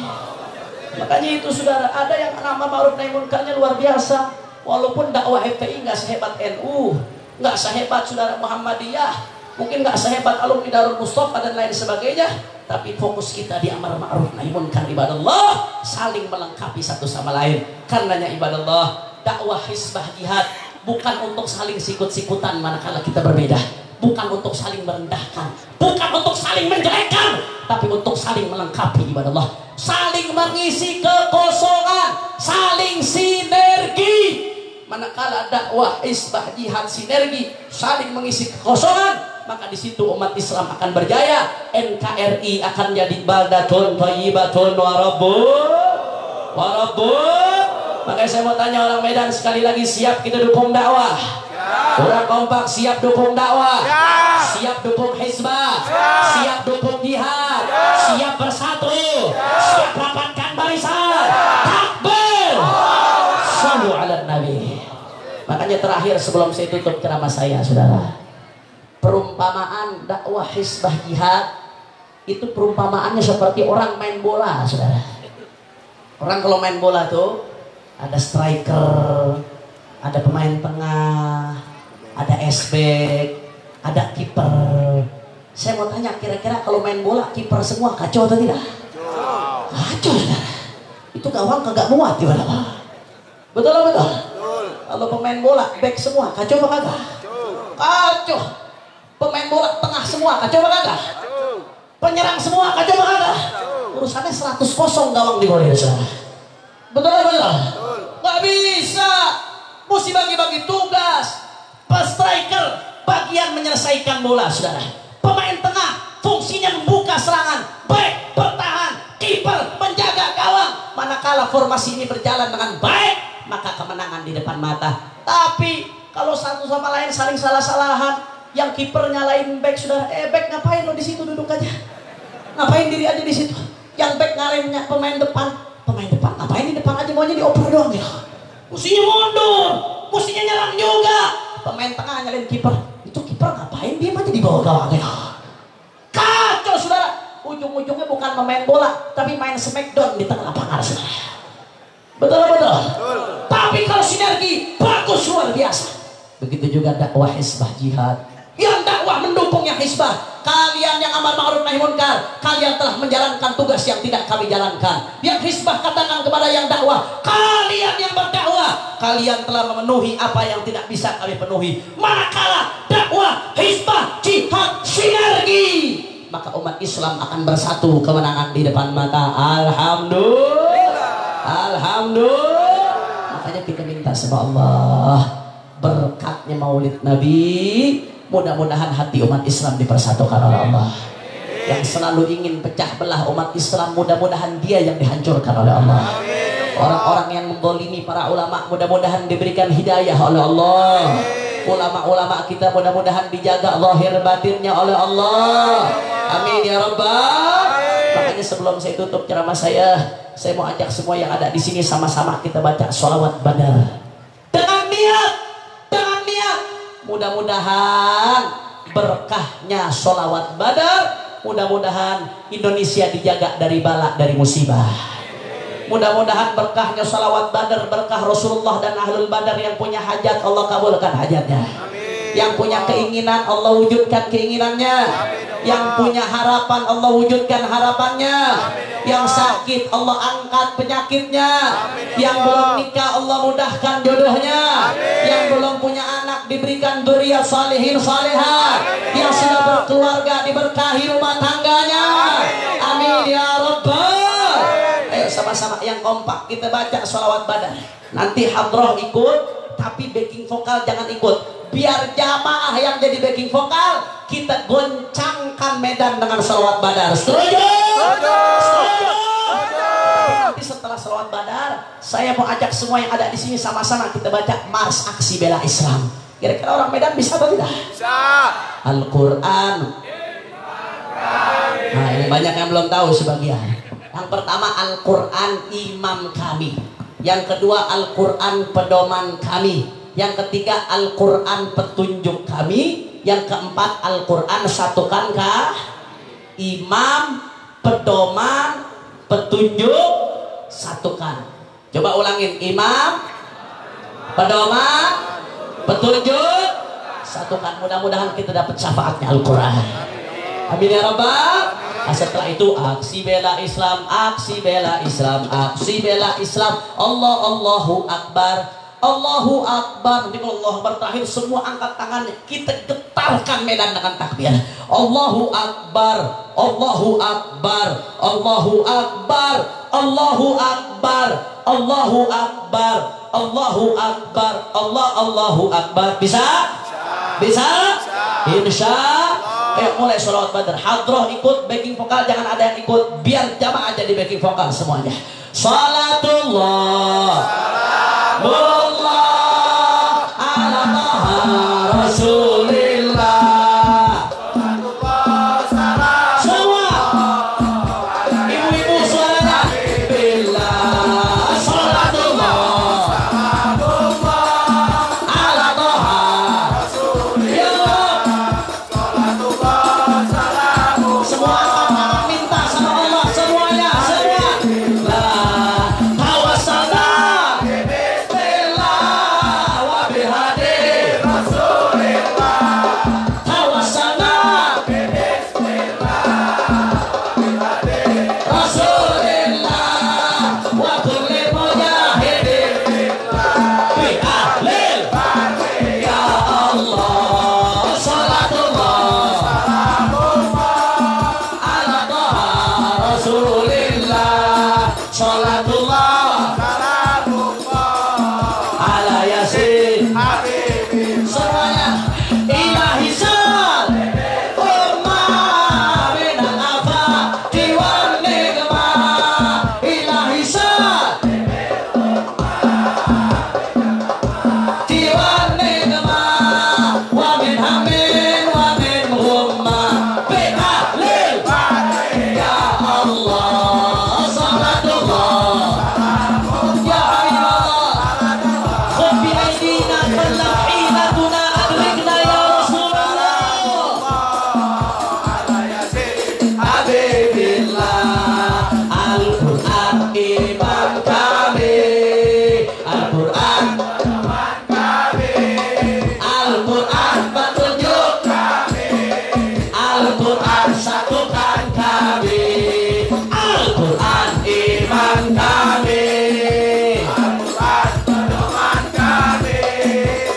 Makanya itu, saudara, ada yang nama ma'ruf nahi munkarnya luar biasa. Walaupun dakwah FPI nggak sehebat NU, nggak sehebat saudara Muhammadiyah, mungkin nggak sehebat alumni Darul Mustafa dan lain sebagainya, tapi fokus kita di amar ma'ruf nahi munkar, ibadallah, saling melengkapi satu sama lain. Karenanya ibadallah, dakwah hizbah jihad bukan untuk saling sikut-sikutan manakala kita berbeda, bukan untuk saling merendahkan, bukan untuk saling menjelekkan, tapi untuk saling melengkapi, ibadallah, saling mengisi kekosongan, saling sinergi. Manakala dakwah hizbah jihad sinergi, saling mengisi kekosongan, maka di situ umat Islam akan berjaya. NKRI akan jadi baldatun thayyibatun wa rabbun. Makanya saya mau tanya orang Medan sekali lagi, siap kita dukung dakwah? Orang kompak siap dukung dakwah, siap dukung hizbah, siap dukung jihad, siap bersatu, siap rapatkan barisan, takbir, sallu ala nabi. Makanya terakhir sebelum saya tutup ceramah saya, saudara, perumpamaan dakwah hizbah jihad itu perumpamaannya seperti orang main bola, saudara. Orang kalau main bola tuh ada striker, ada pemain tengah, ada S-back, ada kiper. Saya mau tanya, kira-kira kalau main bola kiper semua kacau atau tidak? Kacau, saudara. Itu gawang kagak muat gimana, Pak? Betul atau betul? Kalau pemain bola back semua kacau apa kagak? Kacau. Pemain bola tengah semua kacau apa kagak? Penyerang semua kacau apa kagak? Urusannya 100-0 gawang di bola, saudara. Betul atau betul? Gak bisa. Mesti bagi-bagi tugas. Striker bagian menyelesaikan bola, saudara. Pemain tengah fungsinya membuka serangan, back bertahan, kiper menjaga gawang. Manakala formasi ini berjalan dengan baik, maka kemenangan di depan mata. Tapi kalau satu sama lain saling salah-salahan, yang kiper nyalain back, saudara, back ngapain lo di situ, duduk aja, ngapain diri aja di situ. Yang back ngalahinnya pemain depan ngapain di depan aja, maunya dioper doang ya. Mestinya mundur, mestinya nyerang juga. Pemain tengah nyalain kiper, itu kiper ngapain dia aja di bawah gawang ya. Kacau, saudara. Ujung-ujungnya bukan pemain bola, tapi main smackdown di tengah lapangan, saudara. Betul. Tapi kalau sinergi bagus, luar biasa. Begitu juga dakwah hizbah jihad. Yang dakwah mendukung yang hizbah. Kalian yang amar ma'ruf nahi munkar, kalian telah menjalankan tugas yang tidak kami jalankan. Yang hizbah katakan kepada yang dakwah, kalian yang berdakwah, kalian telah memenuhi apa yang tidak bisa kami penuhi. Manakala dakwah hizbah jihad sinergi, maka umat Islam akan bersatu, kemenangan di depan mata. Alhamdulillah. Makanya kita minta sama Allah berkatnya maulid Nabi, mudah-mudahan hati umat Islam dipersatukan oleh Allah. Yang selalu ingin pecah belah umat Islam, mudah-mudahan dia yang dihancurkan oleh Allah. Orang-orang yang mendolimi para ulama mudah-mudahan diberikan hidayah oleh Allah. Ulama-ulama kita mudah-mudahan dijaga zahir batinnya oleh Allah. Amin ya rabbal. Makanya sebelum saya tutup ceramah saya mau ajak semua yang ada di sini sama-sama kita baca sholawat badar. Dengan niat, mudah-mudahan berkahnya sholawat badar. Mudah-mudahan Indonesia dijaga dari bala, dari musibah. Mudah-mudahan berkahnya sholawat badar, berkah Rasulullah dan ahlul badar. Yang punya hajat Allah kabulkan hajatnya. Yang punya keinginan Allah wujudkan keinginannya. Yang punya harapan Allah wujudkan harapannya. Yang sakit Allah angkat penyakitnya. Yang belum nikah Allah mudahkan jodohnya. Yang belum punya anak diberikan dzurriyyah salihin salihah. Yang sudah berkeluarga diberkahi rumah tangganya. Amin ya rabbal. Ayo sama-sama yang kompak kita baca sholawat badar. Nanti hadroh ikut, tapi backing vokal jangan ikut. Biar jamaah yang jadi backing vokal, kita goncangkan medan dengan sholawat badar. Setuju? Setuju. Nanti setelah sholawat badar, saya mau ajak semua yang ada di sini sama-sama kita baca Mars Aksi Bela Islam. Kira-kira orang Medan bisa atau tidak? Bisa. Al-Quran. Nah, ini banyak yang belum tahu sebagian. Yang pertama Al-Quran imam kami. Yang kedua Al-Quran pedoman kami. Yang ketiga Al-Quran petunjuk kami. Yang keempat Al-Quran satukankah imam, pedoman, petunjuk, satukan. Coba ulangin. Imam, pedoman, petunjuk, satukan. Mudah-mudahan kita dapat syafaatnya Al-Quran. Amin ya rabbal. Nah, setelah itu aksi bela Islam, aksi bela Islam, aksi bela Islam. Allahu Akbar, Allahu Akbar. Nanti kalau Allahu Akbar terakhir semua angkat tangannya, kita getarkan medan dengan takbir. Allahu Akbar, Allahu Akbar, Allahu Akbar, Allahu Akbar, Allahu Akbar, Allahu Akbar, Allahu Akbar. Bisa? Bisa? Insya. Ayo mulai sholawat badar. Hadroh ikut, backing vokal jangan ada yang ikut. Biar jamaah aja di backing vokal semuanya. Salatullah Salamullah ala taha Rasulillah. Semua ibu-ibu suara billah. Salatullah ala taha Rasulillah. Semua minta sama Allah semuanya, semua. Tawassalna bismillah wa bihadi Rasulillah. Tawassalna Rasulillah wa kulli mujahidin bi ahlil ya Allah. Salatullah ala taha Rasulillah. Salatullah ala yasin semuanya. Ilahi sal umma minal afati wan nikmah. Ilahi sal wan nikmah wa min hammin wa min humma bi ahlil ya Allah. Salatullah ya Allah. Khud bi aydina falaqinatuna adrikna ya Rasulullah. Habibillah. Al-Quran imam kami. Al-Quran Al-Quran petunjuk kami. Al-Quran satukan kami. Al-Quran iman kami. Al-Quran pedoman kami.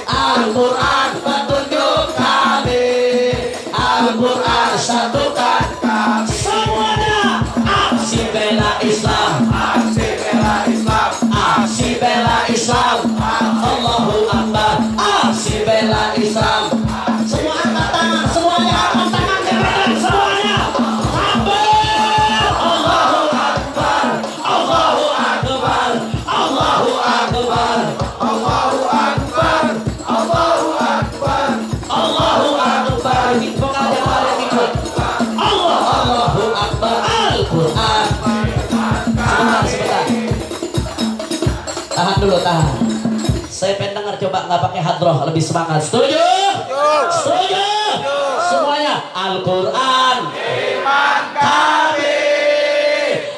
Al-Quran petunjuk kami. Al-Quran satukan kami. Semuanya aksi bela Islam, aksi bela Islam, aksi bela Islam. Allahu Akbar, aksi bela Islam. Semua angkat tangan, semuanya angkat tangan di medan semuanya. Takbir. Allahu Akbar, Allahu Akbar, tahan. Saya pengen dengar, coba nggak pakai hadroh, lebih semangat. Setuju? Setuju? Semuanya. Al-Quran iman kami,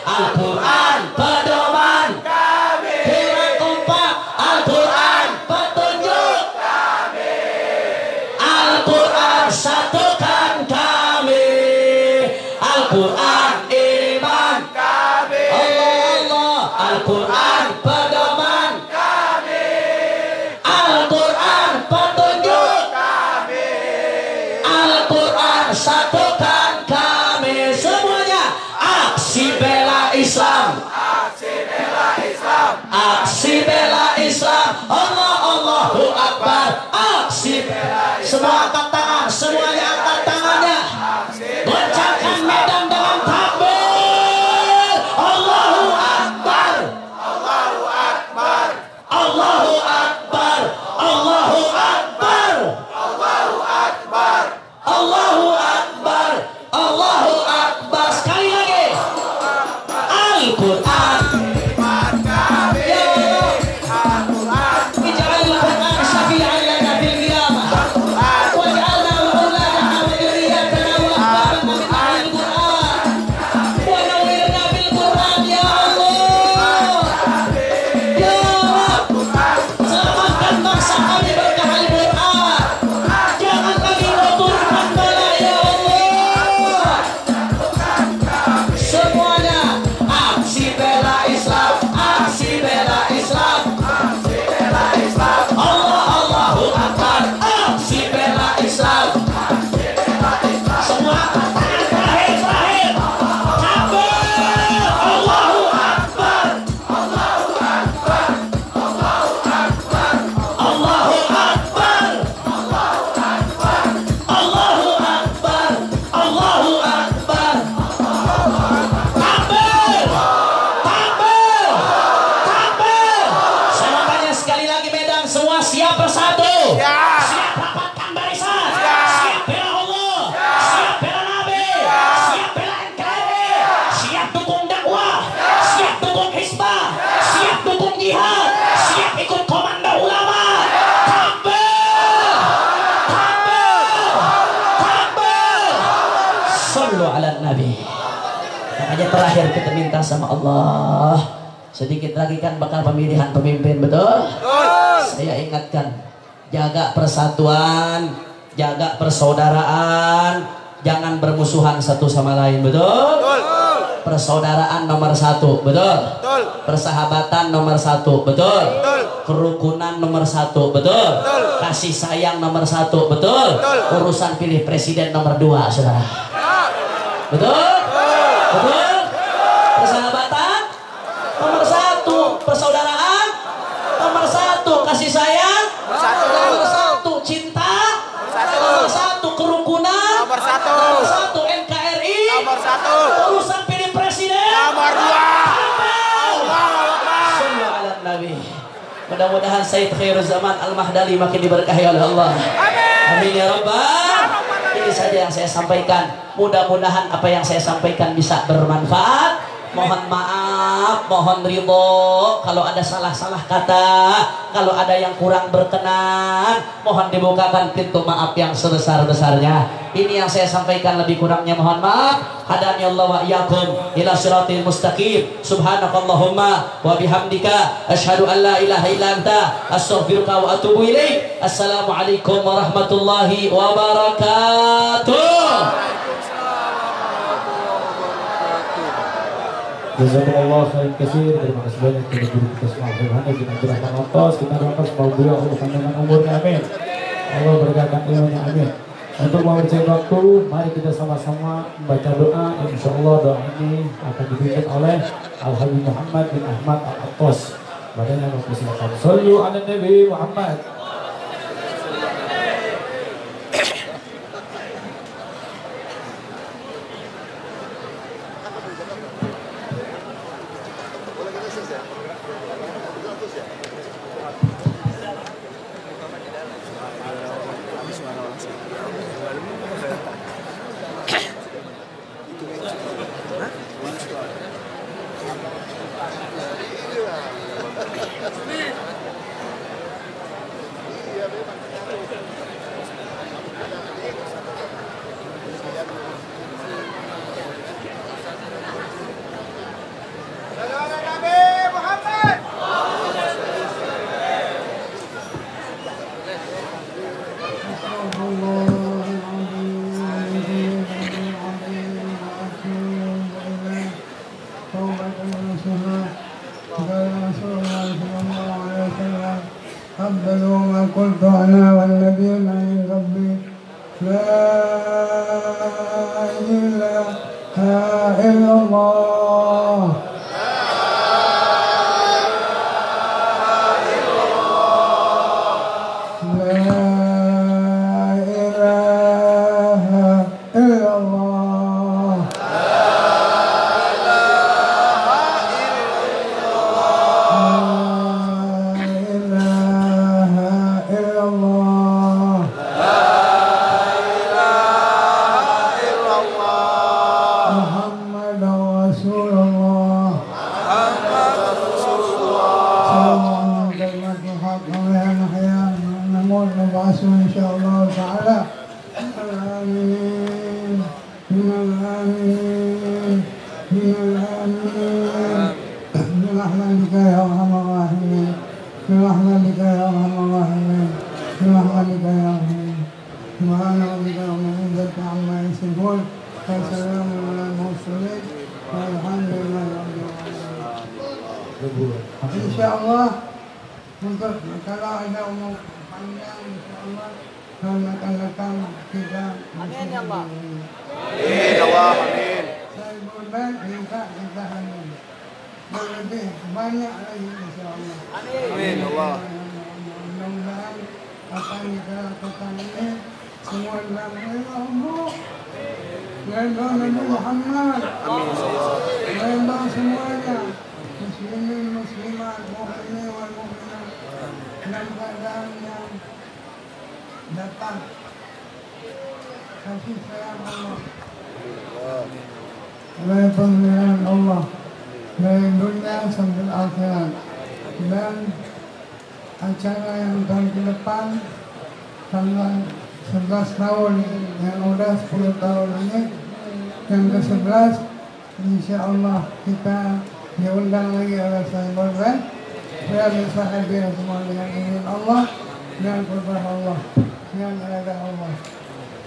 Al-Quran pedoman kami, kita kompak. Al-Quran petunjuk kami, Al-Quran satukan kami, Al-Quran iman kami, Allah, Al-Quran pedoman kami, Al-Quran petunjuk kami, Al-Quran satukan kami. Semuanya. Aksi bela Islam, aksi bela Islam, aksi bela Islam. Allah, Allahu Akbar. Aksi bela Islam. Semua angkat tangan, semuanya angkat tangannya. Goncangkan medan dengan takbir. Allahu Akbar, Allahu Akbar, Allahu Akbar, Allahu Akbar, Allahu Akbar, Allahu Akbar, Allahu Akbar. Sekali lagi. Al-Quran iman kami, Al-Quran ij'alil Quran syafi'an lana fil qiyamah waj'alna ulana wa dhurriyyatana wa ahbabana min ahlil Quran wa nawwirna bil Quran ya Allah ya Rabb. Selamatkan bangsa kami berkah Al-Quran, jangan kami kotorkan bala ya Allah. Semuanya. Aksi bela Islam, aksi bela Islam, aksi bela Islam. Allah, Allahu Akbar. Aksi bela Islam, aksi bela Islam. Semua tangan terakhir. Takbir. Allahu Akbar, Allahu Akbar, Allahu Akbar, Allahu Akbar, Allahu Akbar, Allahu Akbar, Allahu Akbar. Takbir, takbir, takbir. Saya mau tanya sekali lagi medan, semua siap bersatu? Siap rapatkan barisan? Siap bela Allah? Siap bela Nabi? Siap bela NKRI? Siap dukung dakwah? Siap dukung hizbah? Siap dukung jihad? Siap ikut komando ulama? Takbir, takbir, takbir. Sallu ala Nabi. Makanya terakhir kita minta sama Allah, sedikit lagi kan bakal pemilihan pemimpin, betul? Saya ingatkan, jaga persatuan, jaga persaudaraan, jangan bermusuhan satu sama lain, betul? Persaudaraan nomor satu, betul? Persahabatan nomor satu, betul? Kerukunan nomor satu, betul? Kasih sayang nomor satu, betul? Urusan pilih presiden nomor dua, saudara. Betul? Betul? Persahabatan nomor satu, persaudaraan nomor satu, kasih sayang nomor satu, cinta nomor satu, kerukunan nomor satu, NKRI nomor satu, urusan pilih presiden nomor dua. Sallu ala Nabi. Mudah-mudahan Sayyid Khairul Zaman Al-Mahdali makin diberkahi oleh Allah. Amin ya Rabbal. Ini saja yang saya sampaikan. Mudah-mudahan apa yang saya sampaikan bisa bermanfaat. Mohon maaf, mohon ridho kalau ada salah-salah kata, kalau ada yang kurang berkenan, mohon dibukakan pintu maaf yang sebesar-besarnya. Ini yang saya sampaikan, lebih kurangnya mohon maaf. Hadani Allah wa iyyakum ila siratil mustaqim. Subhanakallahumma wa bihamdika asyhadu an la ilaha illa anta astaghfiruka wa atubu ilaik. Assalamualaikum warahmatullahi wabarakatuh. Jazakallah khairan katsir. Terima kasih banyak kepada guru kita semua. Berhati kita Abdurrahman Atas. Kita doakan semoga beliau Allah panjangkan umurnya, amin. Allah berkahkan ilmunya, amin. Untuk mempercepat waktu, mari kita sama-sama membaca doa. Insyaallah doa ini akan dipimpin oleh Al-Habib Muhammad bin Ahmad Al-Attas. Badannya mempersilakan. Sallu ala Nabi Muhammad. Ini قبلوا ما قلت أنا والنبي من ربي لا إله إلا الله Insyaallah untuk kalau ada umur panjang insyaallah rekan-rekan kita amin ya Allah. Amin ya Allah amin. Saya berdoa minta kita amin. Lebih banyak lagi insyaallah. Amin ya Allah. Mudah-mudahan apa yang kita lakukan ini semua dalam Allah. Ridha Nabi Muhammad. Ridha semuanya. Muslimin, muslimat, mu'minin wal mu'minat dalam keadaan yang datang kasih sayang Allah dari pemeliharaan Allah dari dunia sampai akhirat dan acara yang tahun ke depan tanggal 11 tahun yang udah 10 tahun ini yang ke-11 insyaallah kita diundang lagi oleh Sang Korban saya bisa hadir semua dengan izin Allah dan perintah Allah dengan ada Allah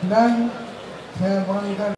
dan saya berangkat